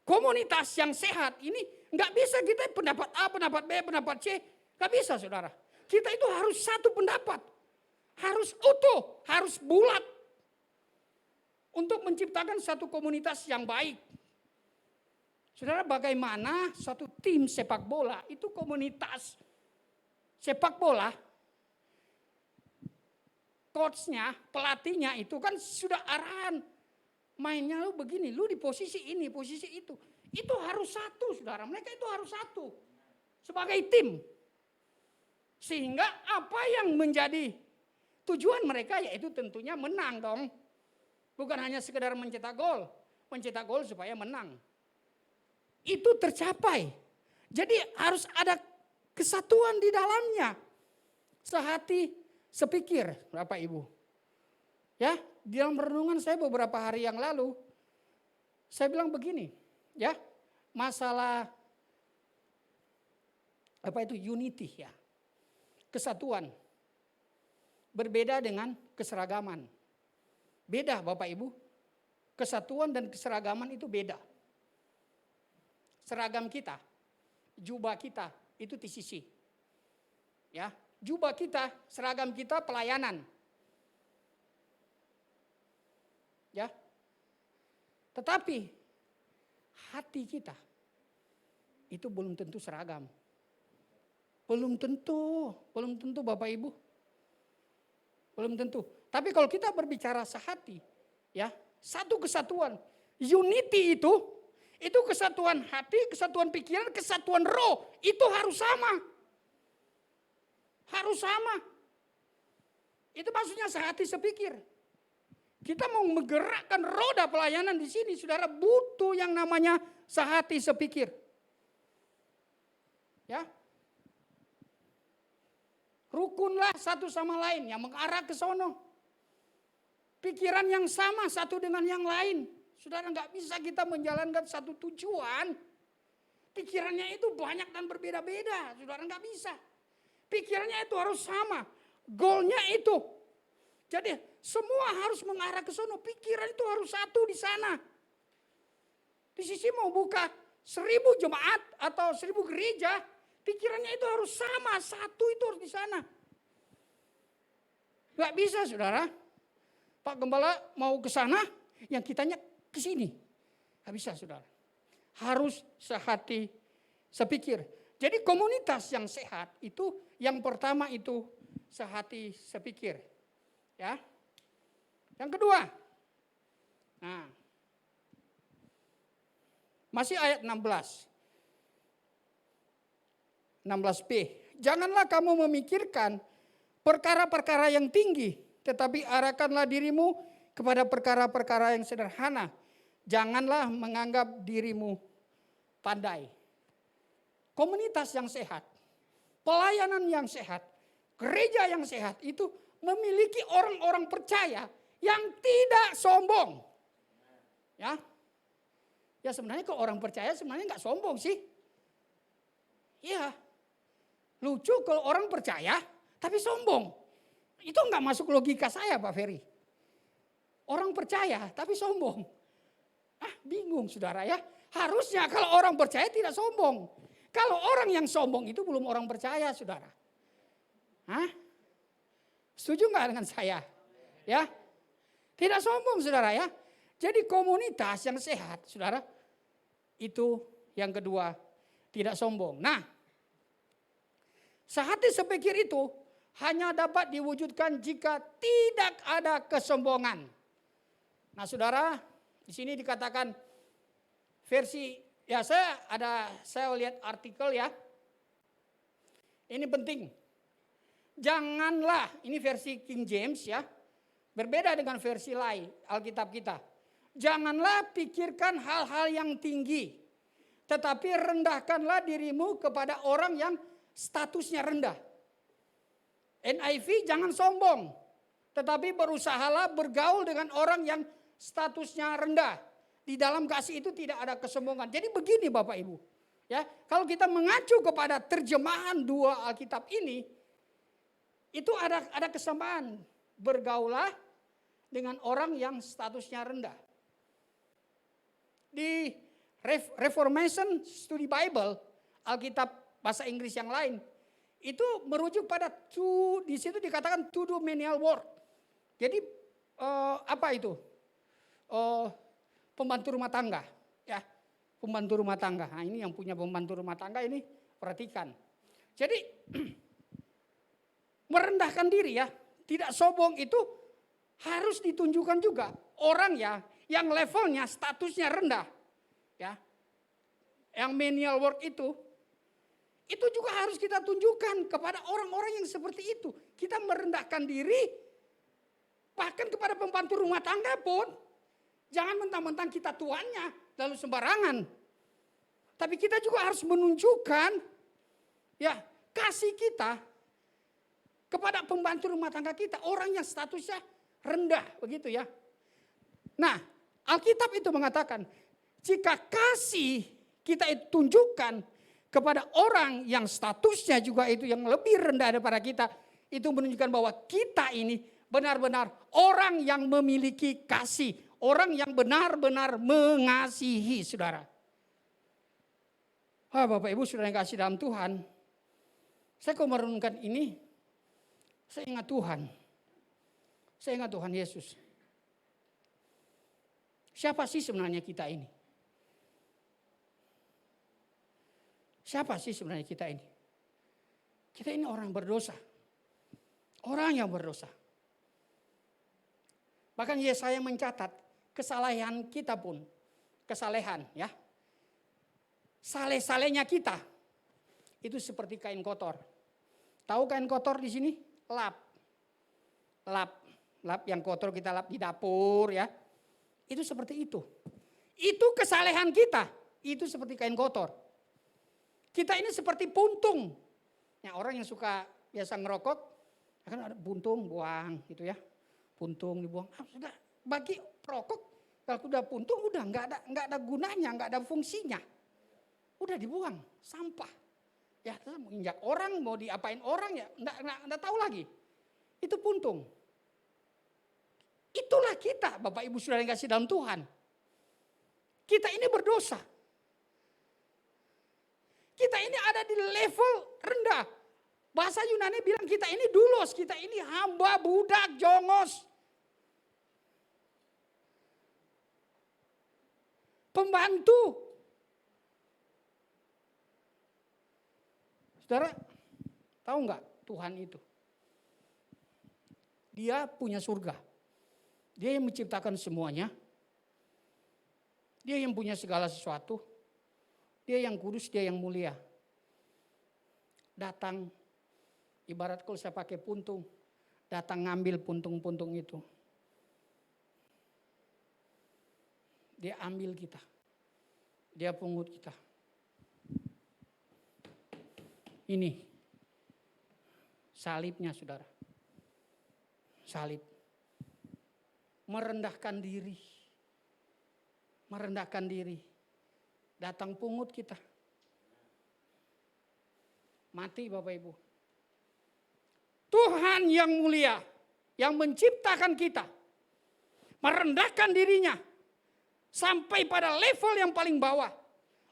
komunitas yang sehat ini nggak bisa kita pendapat A, pendapat B, pendapat C. Nggak bisa saudara. Kita itu harus satu pendapat. Harus utuh, harus bulat. Untuk menciptakan satu komunitas yang baik. Saudara bagaimana satu tim sepak bola itu komunitas sepak bola. Coachnya, pelatihnya itu kan sudah arahan. Mainnya lu begini, lu di posisi ini, posisi itu. Itu harus satu saudara, mereka itu harus satu. Sebagai tim. Sehingga apa yang menjadi tujuan mereka yaitu tentunya menang dong. Bukan hanya sekedar mencetak gol. Mencetak gol supaya menang. Itu tercapai. Jadi harus ada kesatuan di dalamnya. Sehati sepikir Bapak Ibu. Ya, di dalam renungan saya beberapa hari yang lalu. Saya bilang begini. Ya, masalah apa itu unity ya. Kesatuan. Berbeda dengan keseragaman. Beda Bapak Ibu. Kesatuan dan keseragaman itu beda. Seragam kita, jubah kita itu TCC. Ya, jubah kita, seragam kita pelayanan. Ya. Tetapi hati kita itu belum tentu seragam. Belum tentu Bapak Ibu. Belum tentu. Tapi kalau kita berbicara sehati, ya, satu kesatuan, unity itu kesatuan hati, kesatuan pikiran, kesatuan roh, itu harus sama. Harus sama. Itu maksudnya sehati sepikir. Kita mau menggerakkan roda pelayanan di sini, saudara butuh yang namanya sehati sepikir. Ya. Rukunlah satu sama lain yang mengarah ke sono. Pikiran yang sama satu dengan yang lain. Saudara nggak bisa kita menjalankan satu tujuan. Pikirannya itu banyak dan berbeda-beda. Saudara nggak bisa. Pikirannya itu harus sama. Goalnya itu. Jadi semua harus mengarah ke sono. Pikiran itu harus satu di sana. Di sisi mau buka 1000 jemaat atau 1000 gereja. Pikirannya itu harus sama, satu itu harus di sana. Gak bisa saudara. Pak Gembala mau ke sana, yang kitanya ke sini. Gak bisa saudara. Harus sehati, sepikir. Jadi komunitas yang sehat itu yang pertama itu sehati, sepikir. Ya. Yang kedua. Nah. Masih ayat 16. 16b. Janganlah kamu memikirkan perkara-perkara yang tinggi, tetapi arahkanlah dirimu kepada perkara-perkara yang sederhana. Janganlah menganggap dirimu pandai. Komunitas yang sehat, pelayanan yang sehat, gereja yang sehat itu memiliki orang-orang percaya yang tidak sombong. Ya, ya sebenarnya kalau orang percaya sebenarnya nggak sombong sih. Iya, lucu kalau orang percaya tapi sombong. Itu nggak masuk logika saya Pak Ferry. Orang percaya tapi sombong. Bingung saudara ya. Harusnya kalau orang percaya tidak sombong. Kalau orang yang sombong itu belum orang percaya saudara. Setuju nggak dengan saya? Ya, tidak sombong saudara ya. Jadi komunitas yang sehat saudara, itu yang kedua, tidak sombong. Nah, sehati sepikir itu hanya dapat diwujudkan jika tidak ada kesombongan. Nah saudara, di sini dikatakan versi, ya saya lihat artikel ya. Ini penting. Janganlah, ini versi King James ya. Berbeda dengan versi lain Alkitab kita. Janganlah pikirkan hal-hal yang tinggi. Tetapi rendahkanlah dirimu kepada orang yang statusnya rendah. NIV jangan sombong. Tetapi berusahalah bergaul dengan orang yang statusnya rendah. Di dalam kasih itu tidak ada kesombongan. Jadi begini Bapak Ibu. Ya, kalau kita mengacu kepada terjemahan dua Alkitab ini, itu ada kesamaan. Bergaulah dengan orang yang statusnya rendah. Di Reformation Study Bible, Alkitab bahasa Inggris yang lain, itu merujuk pada di situ dikatakan to do menial work. Jadi apa itu? Pembantu rumah tangga, ya, pembantu rumah tangga. Nah ini yang punya pembantu rumah tangga ini perhatikan. Jadi merendahkan diri ya, tidak sombong itu harus ditunjukkan juga orang ya yang levelnya statusnya rendah, ya, yang menial work itu juga harus kita tunjukkan kepada orang-orang yang seperti itu. Kita merendahkan diri, bahkan kepada pembantu rumah tangga pun. Jangan mentang-mentang kita tuannya lalu sembarangan. Tapi kita juga harus menunjukkan ya kasih kita kepada pembantu rumah tangga kita, orang yang statusnya rendah, begitu ya. Nah, Alkitab itu mengatakan jika kasih kita itu tunjukkan kepada orang yang statusnya juga itu yang lebih rendah daripada kita, itu menunjukkan bahwa kita ini benar-benar orang yang memiliki kasih. Orang yang benar-benar mengasihi saudara. Bapak Ibu saudara yang kasih dalam Tuhan. Saya kalau merenungkan ini, saya ingat Tuhan. Saya ingat Tuhan Yesus. Siapa sih sebenarnya kita ini? Siapa sih sebenarnya kita ini? Kita ini orang berdosa. Orang yang berdosa. Bahkan Yesaya mencatat kesalahan kita pun, kesalehan ya. Saleh-salehnya kita itu seperti kain kotor. Tahu kain kotor di sini? Lap yang kotor kita lap di dapur ya. Itu seperti itu. Itu kesalehan kita, itu seperti kain kotor. Kita ini seperti puntung. Ya, orang yang suka biasa ngerokok, kan ada puntung buang gitu ya. Puntung dibuang. Sudah bagi rokok kalau udah puntung udah nggak ada gunanya, nggak ada fungsinya. Udah dibuang, sampah. Ya, terus mau injak orang, mau diapain orang ya, nggak tahu lagi. Itu puntung. Itulah kita, Bapak Ibu Saudara yang kasih dalam Tuhan. Kita ini berdosa. Kita ini ada di level rendah. Bahasa Yunani bilang kita ini dulos, kita ini hamba, budak, jongos. pembantu. Saudara, tahu nggak Tuhan itu? Dia punya surga. Dia yang menciptakan semuanya. Dia yang punya segala sesuatu. Dia yang kudus, dia yang mulia. Datang, ibarat kalau saya pakai puntung, datang ngambil puntung-puntung itu. Dia ambil kita. Dia pungut kita. Ini salibnya, saudara. Salib. Merendahkan diri. Merendahkan diri. Datang pungut kita. Mati Bapak Ibu. Tuhan yang mulia, yang menciptakan kita, merendahkan dirinya sampai pada level yang paling bawah.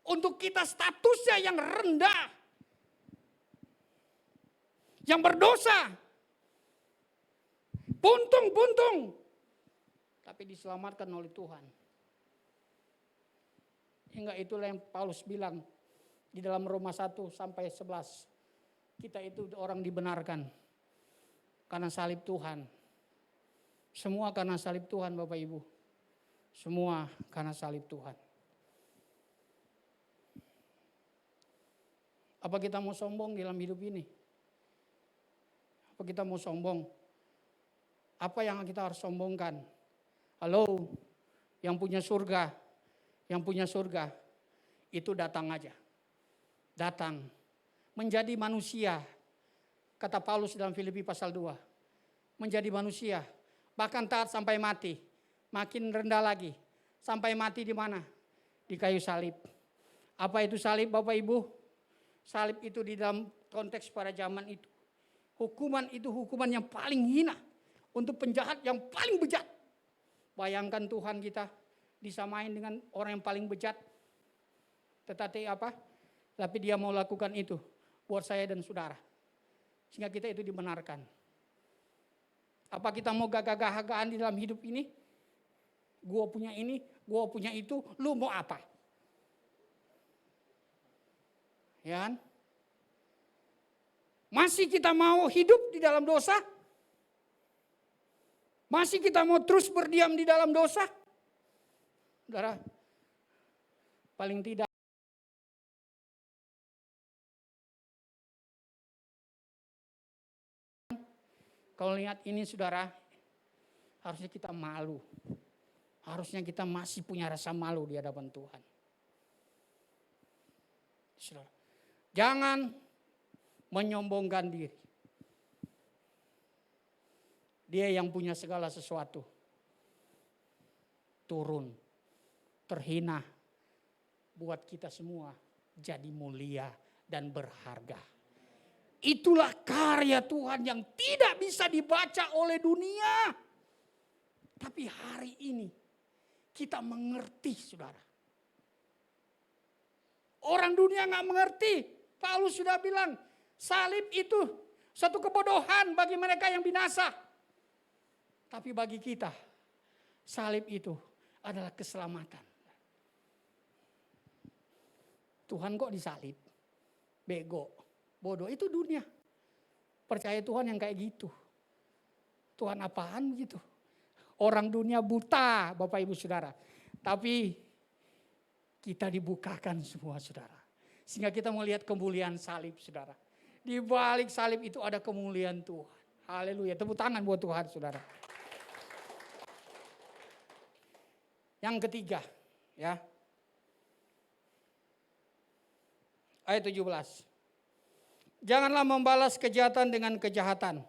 Untuk kita statusnya yang rendah, yang berdosa, puntung-puntung, tapi diselamatkan oleh Tuhan. Hingga itulah yang Paulus bilang di dalam Roma 1 sampai 11. Kita itu orang dibenarkan karena salib Tuhan. Semua karena salib Tuhan Bapak Ibu. Semua karena salib Tuhan. Apa kita mau sombong dalam hidup ini? Apa kita mau sombong? Apa yang kita harus sombongkan? Halo, yang punya surga, itu datang aja. Datang, menjadi manusia. Kata Paulus dalam Filipi pasal 2. Menjadi manusia, bahkan taat sampai mati. Makin rendah lagi, sampai mati di mana? Di kayu salib. Apa itu salib Bapak Ibu? Salib itu di dalam konteks pada zaman itu. Hukuman itu hukuman yang paling hina. Untuk penjahat yang paling bejat. Bayangkan Tuhan kita disamain dengan orang yang paling bejat. Tetapi apa? Tapi dia mau lakukan itu buat saya dan saudara. Sehingga kita itu dibenarkan. Apa kita mau gagah-gagahan di dalam hidup ini? Gua punya ini, gua punya itu, lu mau apa? Ya kan? Masih kita mau hidup di dalam dosa? Masih kita mau terus berdiam di dalam dosa? Saudara, paling tidak kalau lihat ini saudara, harusnya kita malu. Harusnya kita masih punya rasa malu di hadapan Tuhan. Saudara, jangan menyombongkan diri. Dia yang punya segala sesuatu. Turun, terhina, buat kita semua jadi mulia dan berharga. Itulah karya Tuhan yang tidak bisa dibaca oleh dunia. Tapi hari ini kita mengerti saudara. Orang dunia gak mengerti. Paulus sudah bilang salib itu satu kebodohan bagi mereka yang binasa. Tapi bagi kita salib itu adalah keselamatan. Tuhan kok disalib? Bego, bodoh, itu dunia. Percaya Tuhan yang kayak gitu. Tuhan apaan gitu? Orang dunia buta Bapak Ibu Saudara. Tapi kita dibukakan semua saudara. Sehingga kita melihat kemuliaan salib saudara. Di balik salib itu ada kemuliaan Tuhan. Haleluya, tepuk tangan buat Tuhan saudara. Yang ketiga, ya. Ayat 17. Janganlah membalas kejahatan dengan kejahatan.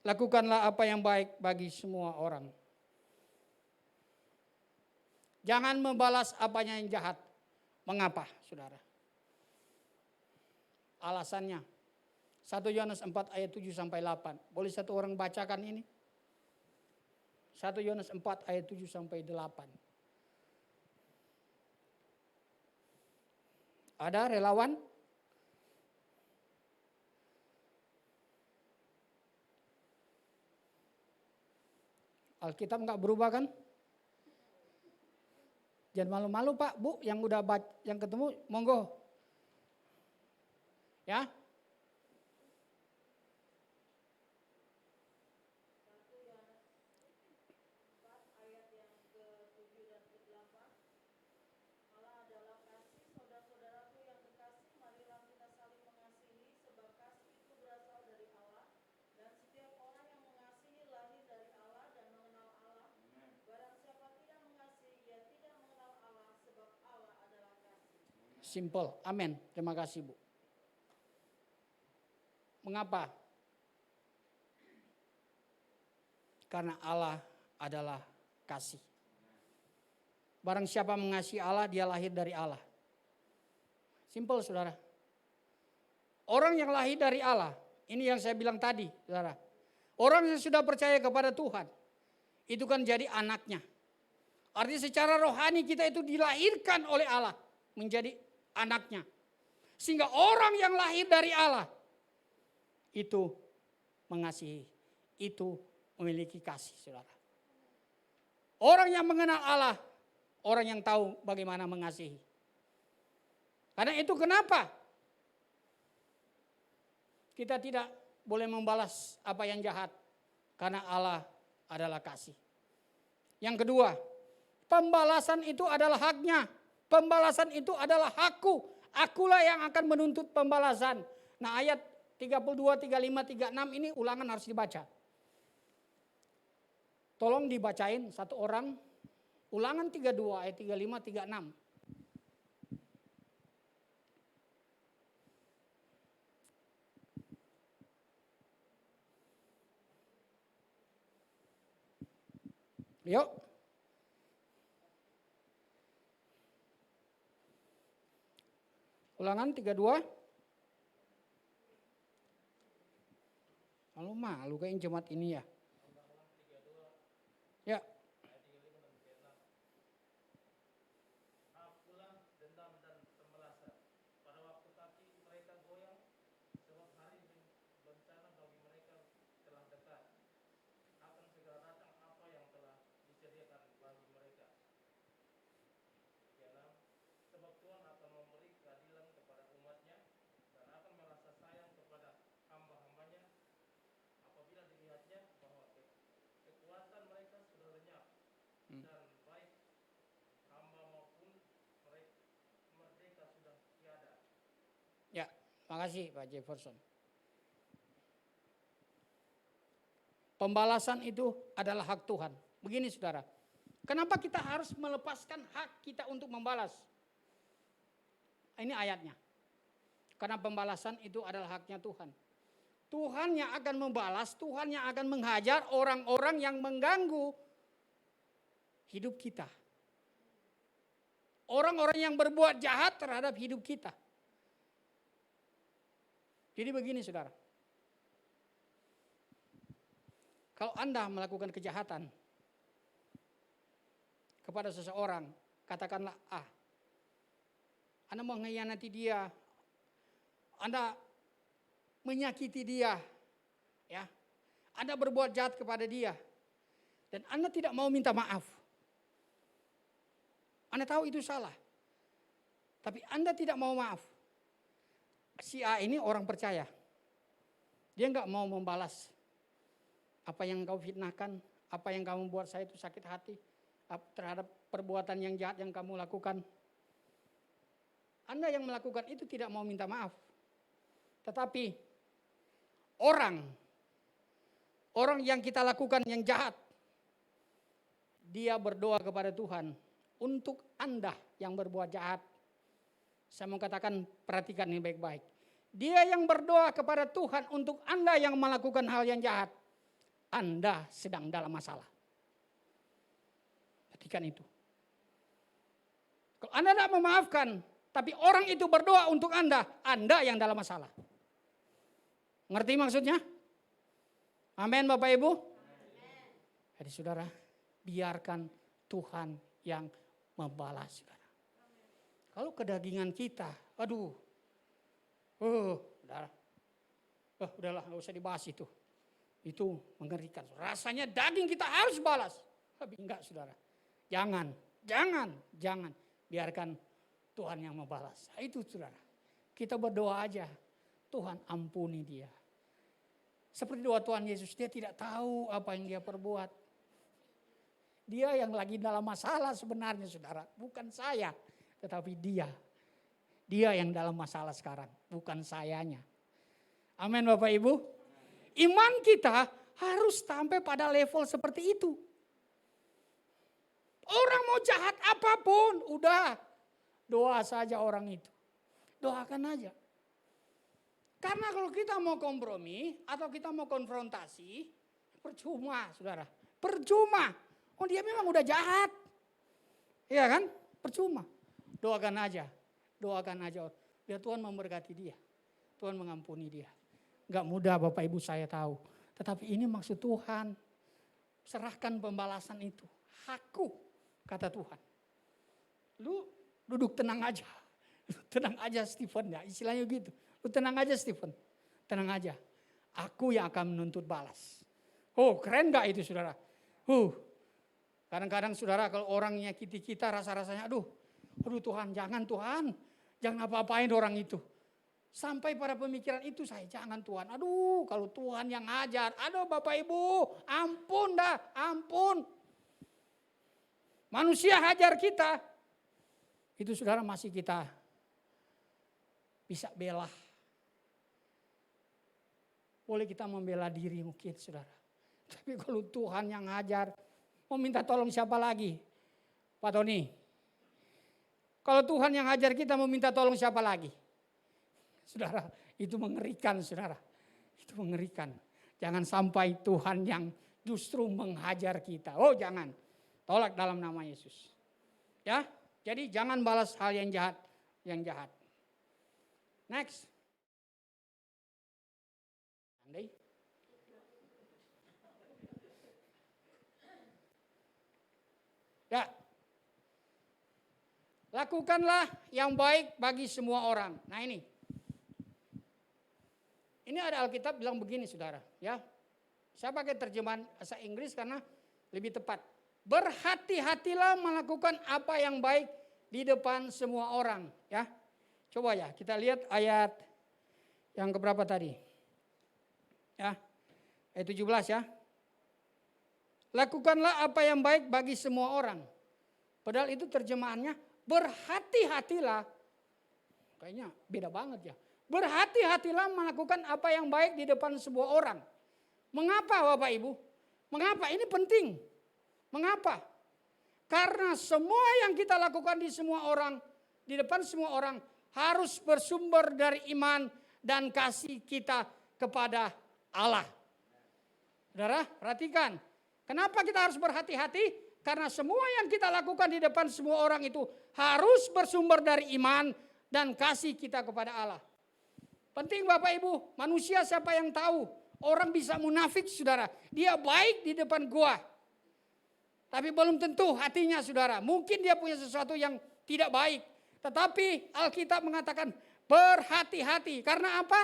Lakukanlah apa yang baik bagi semua orang. Jangan membalas apanya yang jahat. Mengapa, saudara? Alasannya. 1 Yohanes 4 ayat 7 sampai 8. Boleh satu orang bacakan ini? 1 Yohanes 4 ayat 7 sampai 8. Ada relawan? Alkitab enggak berubah kan? Jangan malu-malu Pak, Bu, yang udah yang ketemu, monggo. Ya. Simple. Amin. Terima kasih, Bu. Mengapa? Karena Allah adalah kasih. Barang siapa mengasihi Allah, dia lahir dari Allah. Simple, saudara. Orang yang lahir dari Allah, ini yang saya bilang tadi, saudara. Orang yang sudah percaya kepada Tuhan, itu kan jadi anaknya. Artinya secara rohani kita itu dilahirkan oleh Allah menjadi anaknya. Sehingga orang yang lahir dari Allah itu mengasihi, itu memiliki kasih, saudara. Orang yang mengenal Allah, orang yang tahu bagaimana mengasihi. Karena itu kenapa kita tidak boleh membalas apa yang jahat, karena Allah adalah kasih. Yang kedua, pembalasan itu adalah haknya. Pembalasan itu adalah hakku. Akulah yang akan menuntut pembalasan. Nah, ayat 32, 35, 36 ini ulangan harus dibaca. Tolong dibacain satu orang. Ulangan 32 ayat 35, 36. Yuk. Ulangan 32. Lalu malu kayak jemaat ini ya. Ya. Ya, makasih Pak Jefferson. Pembalasan itu adalah hak Tuhan. Begini saudara, kenapa kita harus melepaskan hak kita untuk membalas? Ini ayatnya. Karena pembalasan itu adalah haknya Tuhan. Tuhan yang akan membalas, Tuhan yang akan menghajar orang-orang yang mengganggu hidup kita. Orang-orang yang berbuat jahat terhadap hidup kita. Jadi begini saudara, kalau Anda melakukan kejahatan kepada seseorang, katakanlah Anda mengkhianati dia, Anda menyakiti dia, ya, Anda berbuat jahat kepada dia, dan Anda tidak mau minta maaf. Anda tahu itu salah, tapi Anda tidak mau maaf. Si A ini orang percaya. Dia enggak mau membalas apa yang kau fitnahkan, apa yang kamu buat saya itu sakit hati terhadap perbuatan yang jahat yang kamu lakukan. Anda yang melakukan itu tidak mau minta maaf. Tetapi orang yang kita lakukan yang jahat, dia berdoa kepada Tuhan untuk Anda yang berbuat jahat. Saya mau katakan, perhatikan ini baik-baik. Dia yang berdoa kepada Tuhan untuk Anda yang melakukan hal yang jahat, Anda sedang dalam masalah. Perhatikan itu. Kalau Anda tidak memaafkan, tapi orang itu berdoa untuk Anda yang dalam masalah. Ngerti maksudnya? Amin Bapak Ibu? Jadi saudara, biarkan Tuhan yang membalas saudara. Kalau kedagingan kita, udahlah nggak usah dibahas itu. Itu mengerikan. Rasanya daging kita harus balas. Tapi enggak saudara, jangan. Jangan biarkan Tuhan yang membalas. Itu saudara. Kita berdoa aja, Tuhan ampuni dia. Seperti doa Tuhan Yesus, dia tidak tahu apa yang dia perbuat. Dia yang lagi dalam masalah sebenarnya saudara, bukan saya. Tetapi dia yang dalam masalah sekarang, bukan sayanya. Amin Bapak Ibu. Iman kita harus sampai pada level seperti itu. Orang mau jahat apapun, udah doa saja orang itu. Doakan aja. Karena kalau kita mau kompromi atau kita mau konfrontasi, percuma saudara. Percuma. Oh dia memang udah jahat. Iya kan? Percuma. Doakan aja. Biar Tuhan memberkati dia. Tuhan mengampuni dia. Gak mudah Bapak Ibu saya tahu. Tetapi ini maksud Tuhan. Serahkan pembalasan itu. Hakku, kata Tuhan. Lu duduk tenang aja. Tenang aja Stephen ya, istilahnya gitu. Lu tenang aja Stephen, tenang aja. Aku yang akan menuntut balas. Oh keren gak itu saudara? Kadang-kadang saudara kalau orang nyakiti kita rasa-rasanya aduh Tuhan jangan apa-apain orang itu. Sampai pada pemikiran itu saya jangan Tuhan. Aduh kalau Tuhan yang ngajar, aduh Bapak Ibu ampun. Manusia hajar kita. Itu saudara masih kita bisa bela. Boleh kita membela diri mungkin saudara. Tapi kalau Tuhan yang ngajar, mau minta tolong siapa lagi? Pak Tony. Kalau Tuhan yang ngajar kita mau minta tolong siapa lagi? Saudara, itu mengerikan saudara. Itu mengerikan. Jangan sampai Tuhan yang justru menghajar kita. Oh jangan. Tolak dalam nama Yesus. Ya, jadi jangan balas hal yang jahat. Next. Andai. Ya. Lakukanlah yang baik bagi semua orang. Nah ini. Ini ada Alkitab bilang begini saudara. Ya. Saya pakai terjemahan bahasa Inggris karena lebih tepat. Berhati-hatilah melakukan apa yang baik di depan semua orang. Ya. Coba ya kita lihat ayat yang keberapa tadi. Ya. Ayat 17 ya. Lakukanlah apa yang baik bagi semua orang. Padahal itu terjemahannya berhati-hatilah. Kayaknya beda banget ya. Berhati-hatilah melakukan apa yang baik di depan semua orang. Mengapa Bapak Ibu? Mengapa? Ini penting. Mengapa? Karena semua yang kita lakukan di depan semua orang harus bersumber dari iman dan kasih kita kepada Allah. Saudara, perhatikan. Kenapa kita harus berhati-hati? Karena semua yang kita lakukan di depan semua orang itu harus bersumber dari iman dan kasih kita kepada Allah. Penting Bapak Ibu, manusia siapa yang tahu? Orang bisa munafik saudara. Dia baik di depan gua. Tapi belum tentu hatinya saudara. Mungkin dia punya sesuatu yang tidak baik. Tetapi Alkitab mengatakan berhati-hati. Karena apa?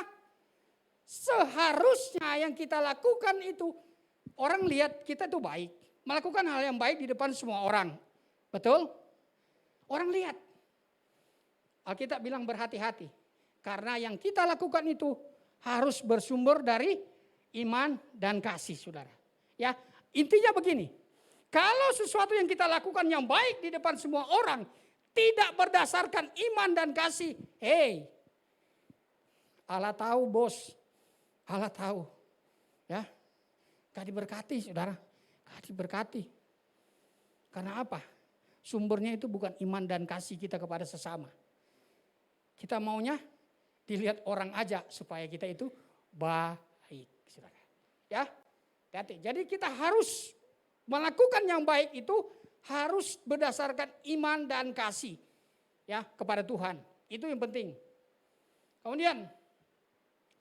Seharusnya yang kita lakukan itu orang lihat kita itu baik. Melakukan hal yang baik di depan semua orang. Betul? Orang lihat. Alkitab bilang berhati-hati. Karena yang kita lakukan itu harus bersumber dari iman dan kasih saudara. Ya, intinya begini. Kalau sesuatu yang kita lakukan yang baik di depan semua orang tidak berdasarkan iman dan kasih. Allah tahu bos. Allah tahu. Ya. Gak diberkati saudara. Gak diberkati. Karena apa? Sumbernya itu bukan iman dan kasih kita kepada sesama. Kita maunya dilihat orang aja supaya kita itu baik. Saudara. Ya. Hati-hati. Jadi kita harus melakukan yang baik itu harus berdasarkan iman dan kasih ya kepada Tuhan. Itu yang penting. Kemudian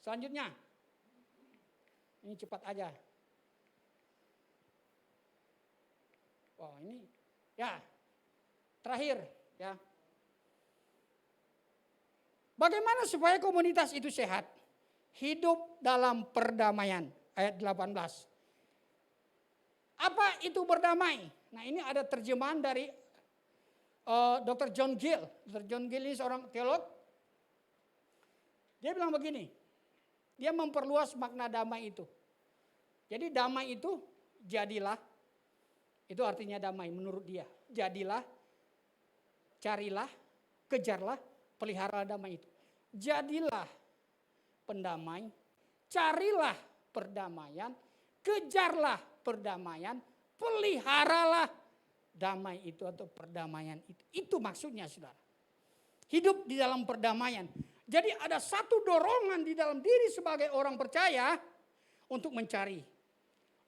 selanjutnya. Ini cepat aja. Oh, ini ya. Terakhir ya. Bagaimana supaya komunitas itu sehat? Hidup dalam perdamaian. Ayat 18. Apa itu berdamai? Nah ini ada terjemahan dari Dr. John Gill. Dr. John Gill ini seorang teolog. Dia bilang begini, dia memperluas makna damai itu. Jadi damai itu jadilah, itu artinya damai menurut dia. Jadilah, carilah, kejarlah, pelihara damai itu. Jadilah pendamai, carilah perdamaian, kejarlah perdamaian, peliharalah damai itu atau perdamaian itu. Itu maksudnya saudara. Hidup di dalam perdamaian. Jadi ada satu dorongan di dalam diri sebagai orang percaya untuk mencari,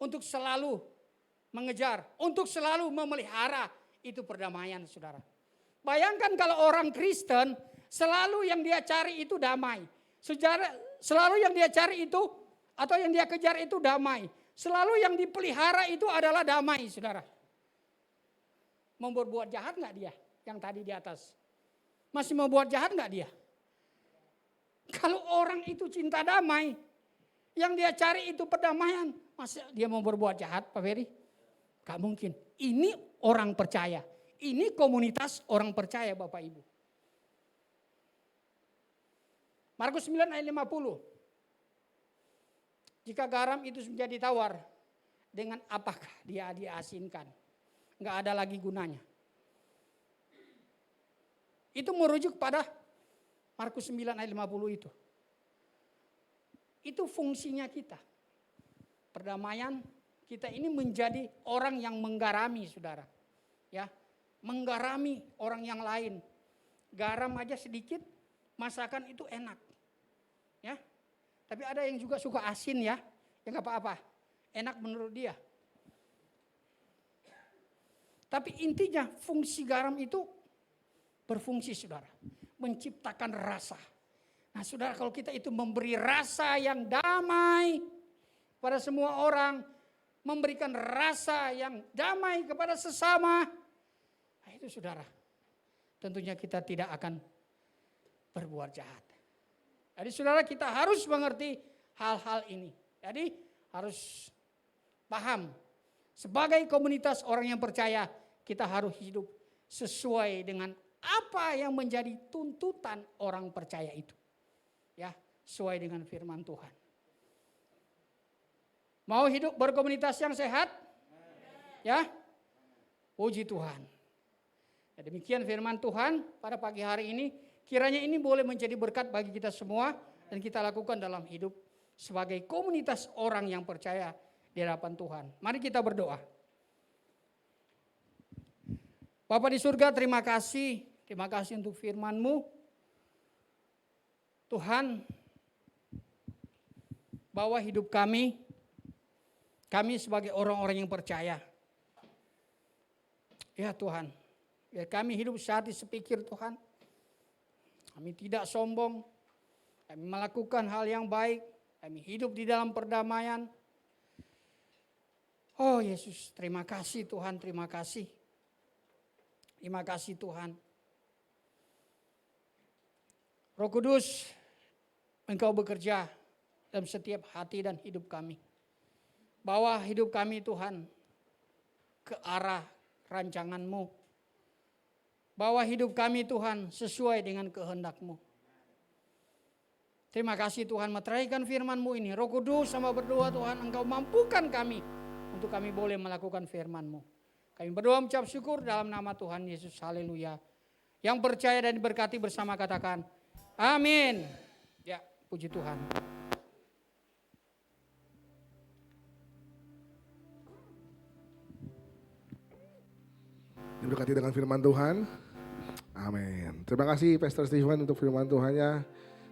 untuk selalu mengejar, untuk selalu memelihara itu perdamaian saudara. Bayangkan kalau orang Kristen selalu yang dia cari itu damai. Selalu yang dia cari itu atau yang dia kejar itu damai. Selalu yang dipelihara itu adalah damai saudara. Mau berbuat jahat gak dia yang tadi di atas? Masih mau buat jahat gak dia? Kalau orang itu cinta damai, yang dia cari itu perdamaian, masa dia mau berbuat jahat Pak Ferry? Gak mungkin. Ini orang percaya. Ini komunitas orang percaya Bapak Ibu. Markus 9 ayat 50. Jika garam itu menjadi tawar, dengan apakah dia diasinkan? Gak ada lagi gunanya. Itu merujuk pada Markus 9 ayat 50 itu. Itu fungsinya kita. Perdamaian kita ini menjadi orang yang menggarami saudara. Ya, menggarami orang yang lain. Garam aja sedikit, masakan itu enak. Ya. Tapi ada yang juga suka asin ya. Ya gak apa-apa. Enak menurut dia. Tapi intinya fungsi garam itu berfungsi saudara. Menciptakan rasa. Nah saudara, kalau kita itu memberi rasa yang damai pada semua orang, memberikan rasa yang damai kepada sesama, nah itu saudara, tentunya kita tidak akan berbuat jahat. Jadi saudara, kita harus mengerti hal-hal ini. Jadi harus paham, sebagai komunitas orang yang percaya, kita harus hidup sesuai dengan apa yang menjadi tuntutan orang percaya itu. Ya, sesuai dengan firman Tuhan. Mau hidup berkomunitas yang sehat? Ya. Puji Tuhan. Ya, demikian firman Tuhan pada pagi hari ini. Kiranya ini boleh menjadi berkat bagi kita semua dan kita lakukan dalam hidup sebagai komunitas orang yang percaya di hadapan Tuhan. Mari kita berdoa. Bapa di surga, terima kasih. Terima kasih untuk firman-Mu. Tuhan, bawa hidup kami sebagai orang-orang yang percaya. Ya Tuhan, biar kami hidup sehati sepikir Tuhan. Kami tidak sombong, kami melakukan hal yang baik, kami hidup di dalam perdamaian. Oh Yesus, terima kasih Tuhan, terima kasih. Terima kasih Tuhan. Roh Kudus, Engkau bekerja dalam setiap hati dan hidup kami. Bawa hidup kami Tuhan ke arah rancangan-Mu. Bawa hidup kami Tuhan sesuai dengan kehendak-Mu. Terima kasih Tuhan, meteraikan firman-Mu ini. Roh Kudus, sama berdoa Tuhan, Engkau mampukan kami untuk kami boleh melakukan firman-Mu. Kami berdoa mengucap syukur dalam nama Tuhan Yesus. Haleluya. Yang percaya dan diberkati bersama katakan amin. Ya, puji Tuhan. Diberkati dengan firman Tuhan. Amin. Terima kasih Pastor Stephen untuk firman Tuhannya.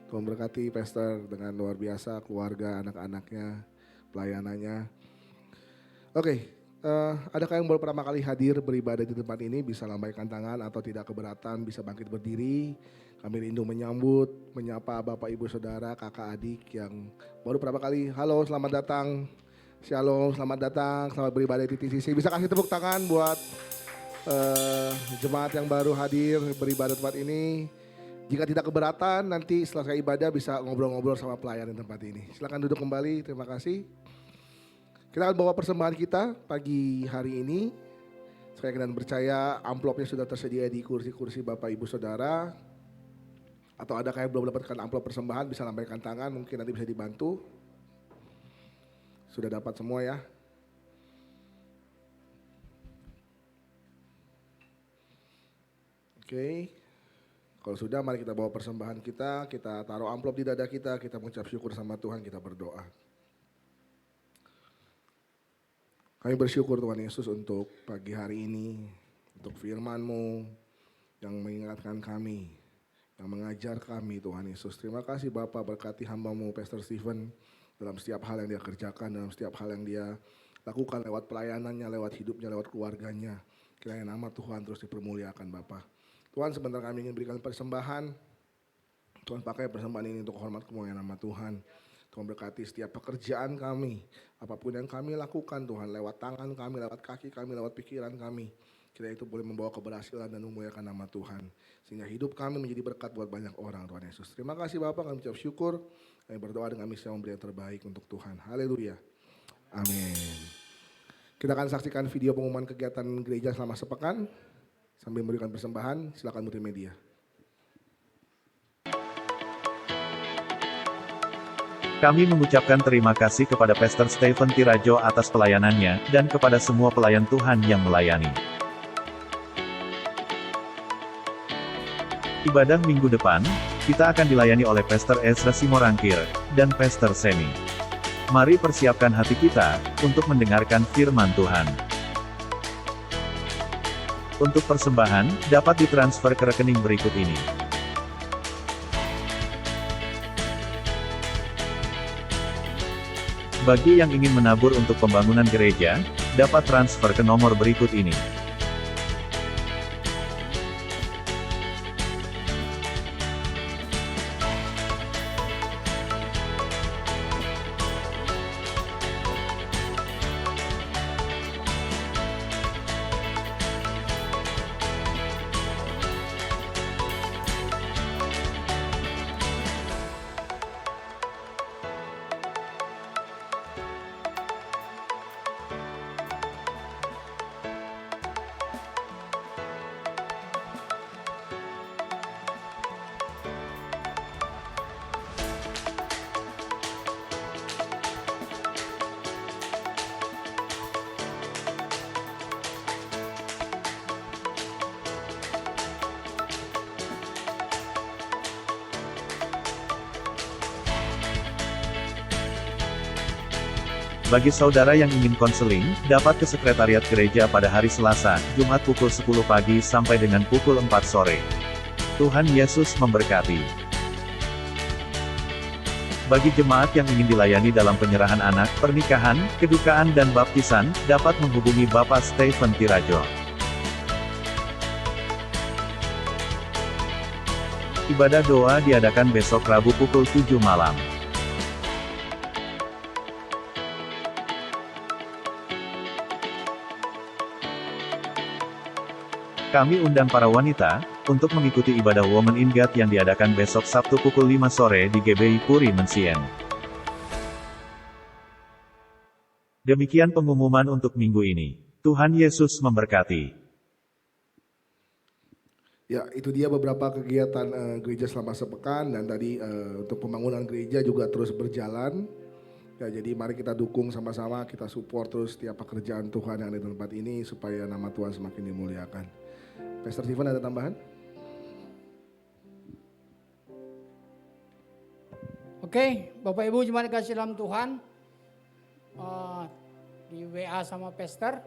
Tuhan berkati Pastor dengan luar biasa, keluarga, anak-anaknya, pelayanannya. Oke, adakah yang baru pertama kali hadir beribadah di tempat ini bisa lambaikan tangan atau tidak keberatan, bisa bangkit berdiri. Kami rindu menyambut, menyapa Bapak Ibu Saudara, kakak adik yang baru pertama kali. Halo, selamat datang. Shalom, selamat datang, selamat beribadah di TCC. Bisa kasih tepuk tangan buat jemaat yang baru hadir beribadah di tempat ini. Jika tidak keberatan, nanti selesai ibadah bisa ngobrol-ngobrol sama pelayan di tempat ini. Silakan duduk kembali, terima kasih. Kita akan bawa persembahan kita pagi hari ini. Saya yakin dan percaya amplopnya sudah tersedia di kursi-kursi Bapak Ibu Saudara. Atau ada yang belum mendapatkan amplop persembahan bisa lambaikan tangan, mungkin nanti bisa dibantu. Sudah dapat semua ya? Oke. Kalau sudah mari kita bawa persembahan kita taruh amplop di dada kita mengucap syukur sama Tuhan, kita berdoa. Kami bersyukur Tuhan Yesus untuk pagi hari ini, untuk firman-Mu yang mengingatkan kami, yang mengajar kami Tuhan Yesus. Terima kasih Bapa, berkati hamba-Mu Pastor Stephen dalam setiap hal yang dia kerjakan, dalam setiap hal yang dia lakukan lewat pelayanannya, lewat hidupnya, lewat keluarganya. Kiranya nama Tuhan terus dipermuliakan Bapa. Tuhan, sebentar kami ingin berikan persembahan. Tuhan, pakai persembahan ini untuk hormat kemuliaan nama Tuhan. Tuhan, berkati setiap pekerjaan kami, apapun yang kami lakukan Tuhan, lewat tangan kami, lewat kaki kami, lewat pikiran kami. Kiranya itu boleh membawa keberhasilan dan memuliakan nama Tuhan. Sehingga hidup kami menjadi berkat buat banyak orang Tuhan Yesus. Terima kasih Bapak, kami ucap syukur. Kami berdoa dengan misi yang memberi yang terbaik untuk Tuhan. Haleluya. Amin. Kita akan saksikan video pengumuman kegiatan gereja selama sepekan. Sambil memberikan persembahan, silakan multimedia. Kami mengucapkan terima kasih kepada Pastor Stephen Tirajo atas pelayanannya, dan kepada semua pelayan Tuhan yang melayani. Ibadah minggu depan, kita akan dilayani oleh Pastor Ezra Simorangkir, dan Pastor Semi. Mari persiapkan hati kita, untuk mendengarkan firman Tuhan. Untuk persembahan, dapat ditransfer ke rekening berikut ini. Bagi yang ingin menabur untuk pembangunan gereja, dapat transfer ke nomor berikut ini. Bagi saudara yang ingin konseling, dapat ke sekretariat gereja pada hari Selasa, Jumat pukul 10 pagi sampai dengan pukul 4 sore. Tuhan Yesus memberkati. Bagi jemaat yang ingin dilayani dalam penyerahan anak, pernikahan, kedukaan dan baptisan, dapat menghubungi Bapak Stephen Tirajo. Ibadah doa diadakan besok Rabu pukul 7 malam. Kami undang para wanita, untuk mengikuti ibadah Women in God yang diadakan besok Sabtu pukul 5 sore di GBI Puri Mensien. Demikian pengumuman untuk minggu ini. Tuhan Yesus memberkati. Ya, itu dia beberapa kegiatan gereja selama sepekan, dan tadi untuk pembangunan gereja juga terus berjalan. Ya, jadi mari kita dukung sama-sama, kita support terus setiap pekerjaan Tuhan yang ada di tempat ini supaya nama Tuhan semakin dimuliakan. Pastor Stephen, ada tambahan? Oke, Bapak Ibu jemaat kasih dalam Tuhan, di WA sama Pastor,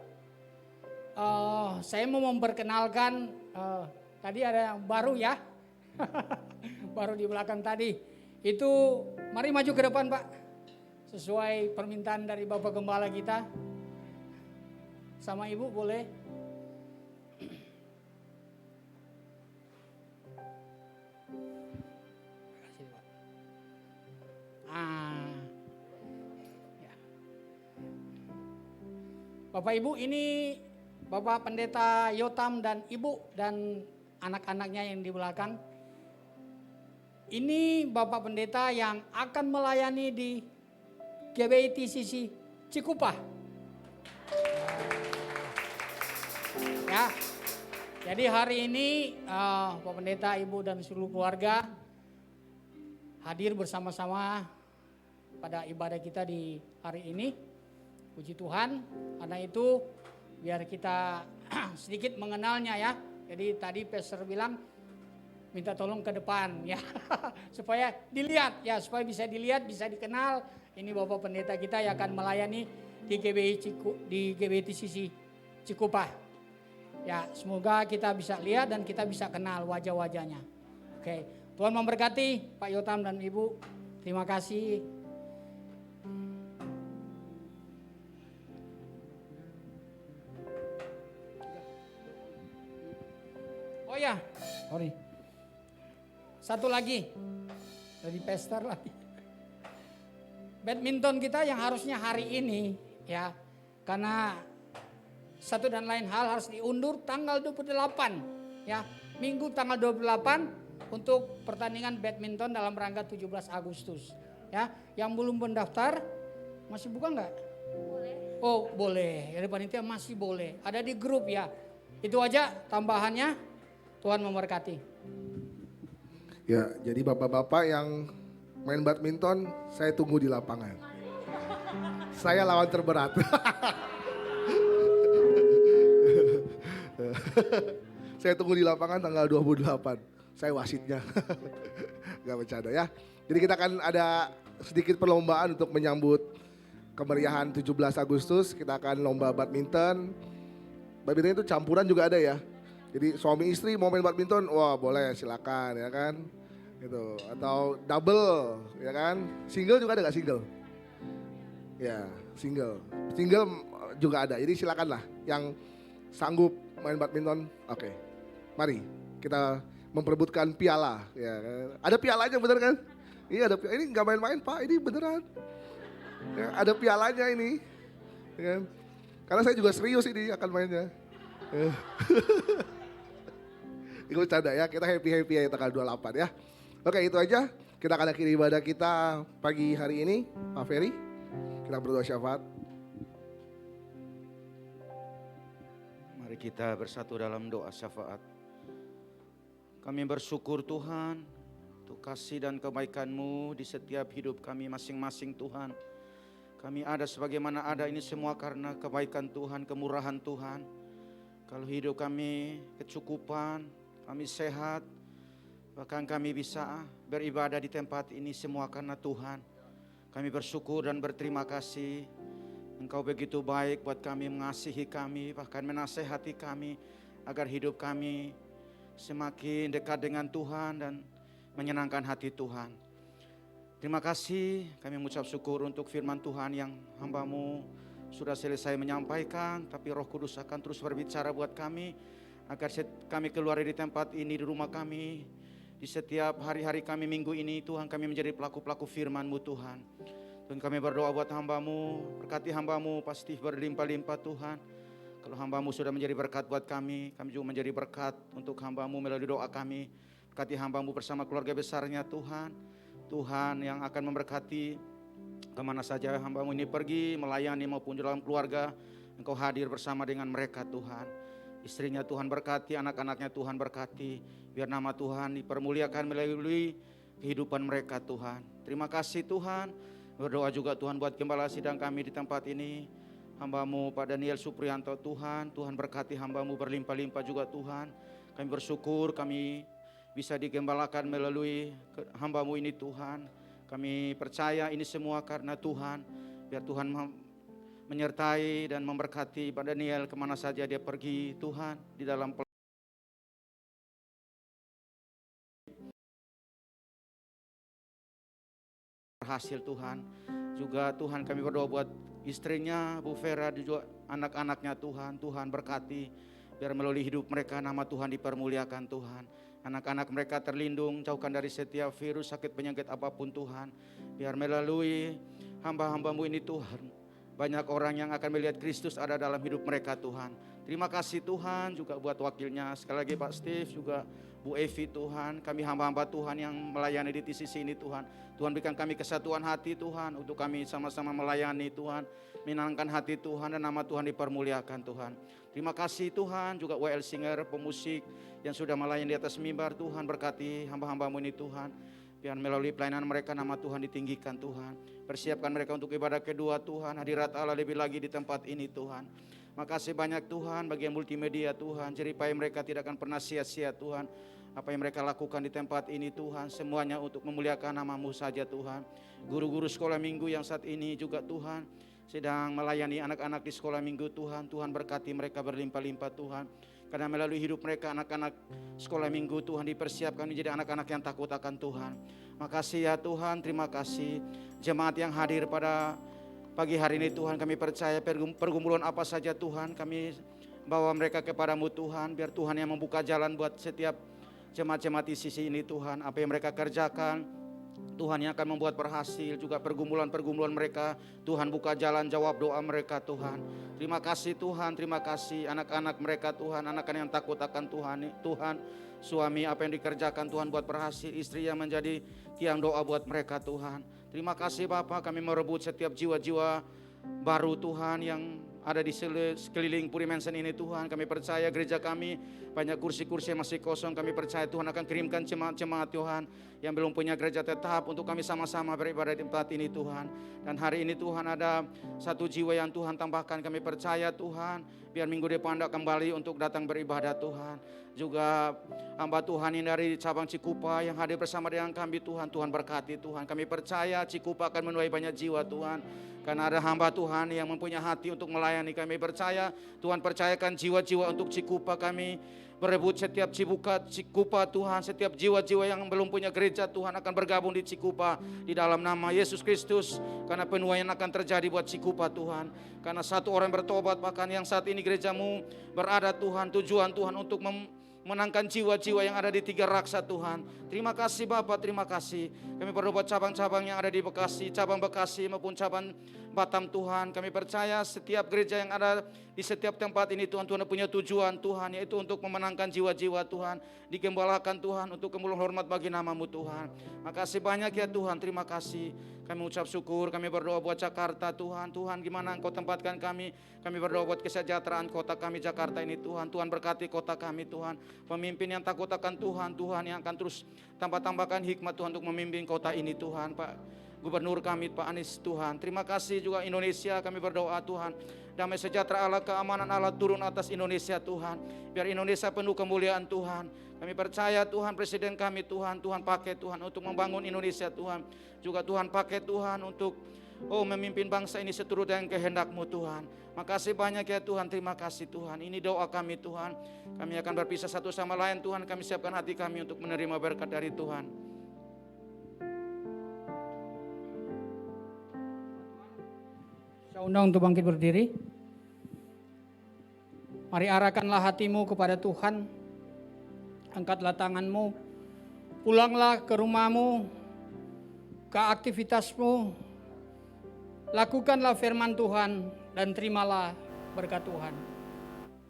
saya mau memperkenalkan, tadi ada yang baru ya, baru di belakang tadi, itu mari maju ke depan Pak, sesuai permintaan dari Bapak Gembala kita, sama Ibu boleh. Ya. Bapak Ibu, ini Bapak Pendeta Yotam dan Ibu dan anak-anaknya yang di belakang. Ini Bapak Pendeta yang akan melayani di GBI TCC Cikupah. Ya. Jadi hari ini Pak Pendeta, Ibu dan seluruh keluarga hadir bersama-sama pada ibadah kita di hari ini. Puji Tuhan, karena itu biar kita sedikit mengenalnya ya. Jadi tadi pastor bilang minta tolong ke depan ya supaya dilihat ya, supaya bisa dilihat, bisa dikenal. Ini Bapak Pendeta kita yang akan melayani di GBI TCC Cikupa. Ya, semoga kita bisa lihat dan kita bisa kenal wajah-wajahnya. Oke, Tuhan memberkati Pak Yotam dan Ibu. Terima kasih. Oh ya, sorry. Satu lagi, dari pester lagi. Badminton kita yang harusnya hari ini ya, karena satu dan lain hal harus diundur tanggal 28 ya, Minggu tanggal 28 untuk pertandingan badminton dalam rangka 17 Agustus ya. Yang belum mendaftar masih buka nggak? Boleh. Oh boleh, dari panitia masih boleh, ada di grup ya. Itu aja tambahannya. Tuhan memberkati. Ya, jadi bapak-bapak yang main badminton, saya tunggu di lapangan. Saya lawan terberat. Saya tunggu di lapangan tanggal 28. Saya wasitnya. Gak bercanda ya. Jadi kita akan ada sedikit perlombaan untuk menyambut kemeriahan 17 Agustus. Kita akan lomba badminton. Badminton itu campuran juga ada ya. Jadi suami istri mau main badminton, wah boleh silakan ya kan. Gitu. Atau double ya kan. Single juga ada gak single? Ya single. Single juga ada. Jadi silakanlah yang sanggup main badminton. Oke. Mari kita memperebutkan piala ya kan? Ada pialanya bener kan? Iya ada piala. Ini gak main-main Pak, ini beneran ya, ada pialanya ini ya kan? Karena saya juga serius ini akan mainnya ya. Ikut canda ya, kita happy-happy ya tanggal 28 ya. Oke itu aja, kita akan akhiri ibadah kita pagi hari ini. Pak Ferry, kita berdoa syafaat. Mari kita bersatu dalam doa syafaat. Kami bersyukur Tuhan untuk kasih dan kebaikan-Mu di setiap hidup kami masing-masing Tuhan. Kami ada sebagaimana ada ini semua karena kebaikan Tuhan, kemurahan Tuhan. Kalau hidup kami kecukupan, kami sehat, bahkan kami bisa beribadah di tempat ini semua karena Tuhan. Kami bersyukur dan berterima kasih. Engkau begitu baik buat kami, mengasihi kami, bahkan menasehati kami agar hidup kami semakin dekat dengan Tuhan dan menyenangkan hati Tuhan. Terima kasih, kami mengucap syukur untuk firman Tuhan yang hamba-Mu sudah selesai menyampaikan, tapi Roh Kudus akan terus berbicara buat kami agar kami keluar dari tempat ini, di rumah kami, di setiap hari-hari kami minggu ini, Tuhan kami menjadi pelaku-pelaku firman-Mu Tuhan. Dan kami berdoa buat hamba-Mu, berkati hamba-Mu pasti berlimpah-limpah Tuhan. Kalau hamba-Mu sudah menjadi berkat buat kami juga menjadi berkat untuk hamba-Mu melalui doa kami. Berkati hamba-Mu bersama keluarga besarnya Tuhan. Tuhan yang akan memberkati kemana saja hamba-Mu ini pergi, melayani maupun di dalam keluarga, Engkau hadir bersama dengan mereka Tuhan. Istrinya Tuhan berkati, anak-anaknya Tuhan berkati. Biar nama Tuhan dipermuliakan melalui kehidupan mereka Tuhan. Terima kasih Tuhan. Berdoa juga Tuhan buat gembala sidang kami di tempat ini. Hamba-Mu Pak Daniel Suprianto Tuhan. Tuhan berkati hamba-Mu berlimpah-limpah juga Tuhan. Kami bersyukur kami bisa digembalakan melalui hamba-Mu ini Tuhan. Kami percaya ini semua karena Tuhan. Biar Tuhan menyertai dan memberkati Pak Daniel kemana saja dia pergi Tuhan. Di dalam berhasil Tuhan. Juga Tuhan kami berdoa buat istrinya Bu Vera dan juga anak-anaknya Tuhan. Tuhan berkati biar melalui hidup mereka nama Tuhan dipermuliakan Tuhan. Anak-anak mereka terlindung, jauhkan dari setiap virus, sakit, penyakit apapun Tuhan. Biar melalui hamba-hamba-Mu ini Tuhan, banyak orang yang akan melihat Kristus ada dalam hidup mereka Tuhan. Terima kasih Tuhan juga buat wakilnya. Sekali lagi Pak Steve juga Bu Evi Tuhan, kami hamba-hamba Tuhan yang melayani di TCC ini Tuhan. Tuhan berikan kami kesatuan hati Tuhan untuk kami sama-sama melayani Tuhan. Menyenangkan hati Tuhan dan nama Tuhan dipermuliakan Tuhan. Terima kasih Tuhan, juga WL Singer pemusik yang sudah melayani di atas mimbar Tuhan. Berkati hamba-hambamu ini Tuhan. Biar melalui pelayanan mereka nama Tuhan ditinggikan Tuhan. Persiapkan mereka untuk ibadah kedua Tuhan. Hadirat Allah lebih lagi di tempat ini Tuhan. Makasih banyak Tuhan bagian multimedia Tuhan. Jeripaya mereka tidak akan pernah sia-sia Tuhan. Apa yang mereka lakukan di tempat ini Tuhan. Semuanya untuk memuliakan nama-Mu saja Tuhan. Guru-guru sekolah minggu yang saat ini juga Tuhan sedang melayani anak-anak di sekolah minggu Tuhan. Tuhan berkati mereka berlimpah-limpah Tuhan. Karena melalui hidup mereka anak-anak sekolah minggu Tuhan dipersiapkan menjadi anak-anak yang takut akan Tuhan. Makasih ya Tuhan, terima kasih. Jemaat yang hadir pada pagi hari ini Tuhan, kami percaya pergumulan apa saja Tuhan, kami bawa mereka kepadamu Tuhan. Biar Tuhan yang membuka jalan buat setiap jemaat-jemaat di sisi ini Tuhan. Apa yang mereka kerjakan, Tuhan yang akan membuat berhasil. Juga pergumulan-pergumulan mereka, Tuhan buka jalan, jawab doa mereka Tuhan. Terima kasih Tuhan, terima kasih anak-anak mereka Tuhan. Anak-anak yang takut akan Tuhan. Suami apa yang dikerjakan Tuhan buat berhasil. Istri yang menjadi tiang doa buat mereka Tuhan. Terima kasih Bapa, kami merebut setiap jiwa-jiwa baru Tuhan yang ada di sekeliling Puri Mansion ini Tuhan. Kami percaya gereja kami banyak kursi-kursi yang masih kosong. Kami percaya Tuhan akan kirimkan jemaat-jemaat Tuhan yang belum punya gereja tetap untuk kami sama-sama beribadah di tempat ini Tuhan. Dan hari ini Tuhan ada satu jiwa yang Tuhan tambahkan. Kami percaya Tuhan biar minggu depan Anda kembali untuk datang beribadah Tuhan. Juga hamba Tuhan ini dari cabang Cikupa yang hadir bersama dengan kami Tuhan. Tuhan berkati Tuhan. Kami percaya Cikupa akan menuai banyak jiwa Tuhan. Karena ada hamba Tuhan yang mempunyai hati untuk melayani. Kami percaya Tuhan percayakan jiwa-jiwa untuk Cikupa. Kami berebut setiap Cikupa Tuhan. Setiap jiwa-jiwa yang belum punya gereja Tuhan akan bergabung di Cikupa. Di dalam nama Yesus Kristus. Karena penuaian akan terjadi buat Cikupa Tuhan. Karena satu orang bertobat, bahkan yang saat ini gerejamu berada Tuhan. Tujuan Tuhan untuk menangkan jiwa-jiwa yang ada di Tiga Raksa Tuhan. Terima kasih Bapak, terima kasih. Kami berdoa cabang-cabang yang ada di Bekasi, cabang Bekasi maupun cabang Batam Tuhan. Kami percaya setiap gereja yang ada di setiap tempat ini Tuhan, Tuhan punya tujuan Tuhan, yaitu untuk memenangkan jiwa-jiwa Tuhan. Digembalakan Tuhan untuk kemuliaan hormat bagi nama-Mu Tuhan. Makasih banyak ya Tuhan, terima kasih. Kami ucap syukur, kami berdoa buat Jakarta Tuhan. Tuhan gimana Engkau tempatkan kami. Kami berdoa buat kesejahteraan kota kami Jakarta ini Tuhan. Tuhan berkati kota kami Tuhan. Pemimpin yang takut akan Tuhan, Tuhan yang akan terus tambah-tambahkan hikmat Tuhan untuk memimpin kota ini Tuhan. Pak Gubernur kami Pak Anies Tuhan. Terima kasih juga Indonesia, kami berdoa Tuhan. Damai sejahtera Allah, keamanan Allah turun atas Indonesia Tuhan. Biar Indonesia penuh kemuliaan Tuhan. Kami percaya Tuhan Presiden kami Tuhan, Tuhan pakai Tuhan untuk membangun Indonesia Tuhan. Juga Tuhan pakai Tuhan untuk memimpin bangsa ini seturut dengan kehendak-Mu Tuhan. Makasih banyak ya Tuhan, terima kasih Tuhan. Ini doa kami Tuhan. Kami akan berpisah satu sama lain Tuhan. Kami siapkan hati kami untuk menerima berkat dari Tuhan. Saya undang untuk bangkit berdiri. Mari arahkanlah hatimu kepada Tuhan. Angkatlah tanganmu. Pulanglah ke rumahmu, ke aktivitasmu. Lakukanlah firman Tuhan dan terimalah berkat Tuhan.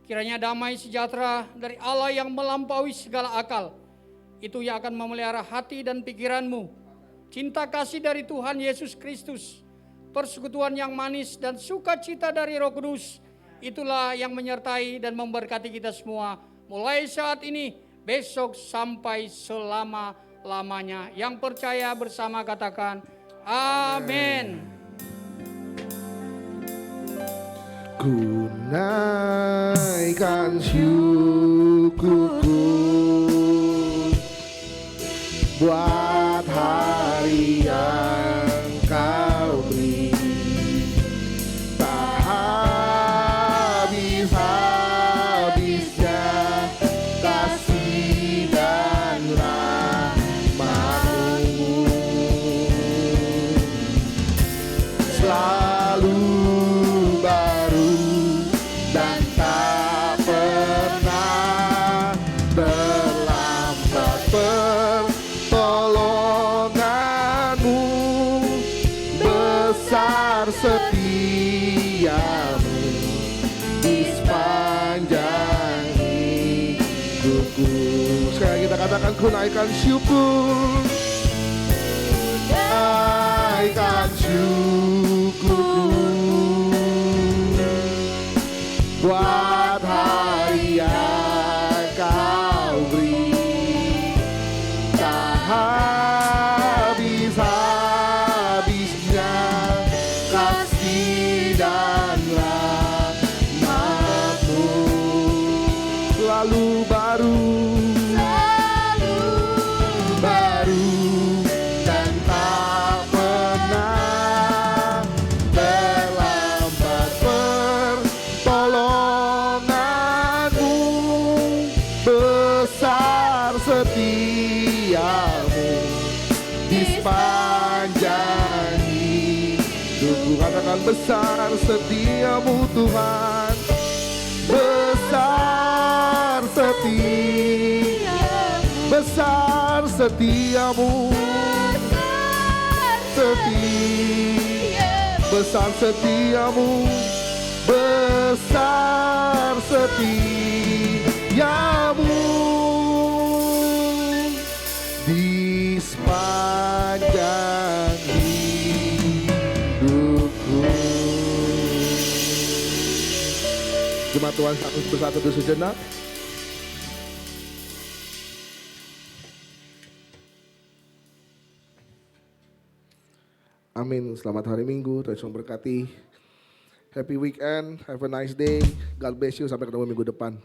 Kiranya damai sejahtera dari Allah yang melampaui segala akal, itu yang akan memelihara hati dan pikiranmu. Cinta kasih dari Tuhan Yesus Kristus, persekutuan yang manis dan sukacita dari Roh Kudus, itulah yang menyertai dan memberkati kita semua. Mulai saat ini, besok sampai selama-lamanya. Yang percaya bersama katakan, amin. Ku naikkan syukurku buat hari yang Kau beri. Tak habis-habisnya kasih dan rahmat-Mu. Selalu baru dan tak pernah terlambat pertolongan-Mu. Besar setiamu di sepanjang hidupku. Sekarang kita akan Akan ku naikkan syukur, naikkan syukurku buat hari yang kau beri. Tak habis-habisnya kasih dan rahmat-Mu, selalu baru dan tak pernah terlambat pertolongan-Mu. Besar setiamu di sepanjang hidupku. Katakan besar setiamu Tuhan, besar setiamu, besar setiamu, besar setiamu, besar setiamu di sepanjang hidupku. Jemaat Tuhan satu persatu dulu sejenak. Amin. Selamat hari Minggu, Tuhan Yesus memberkati. Happy weekend, have a nice day. God bless you, sampai ketemu minggu depan.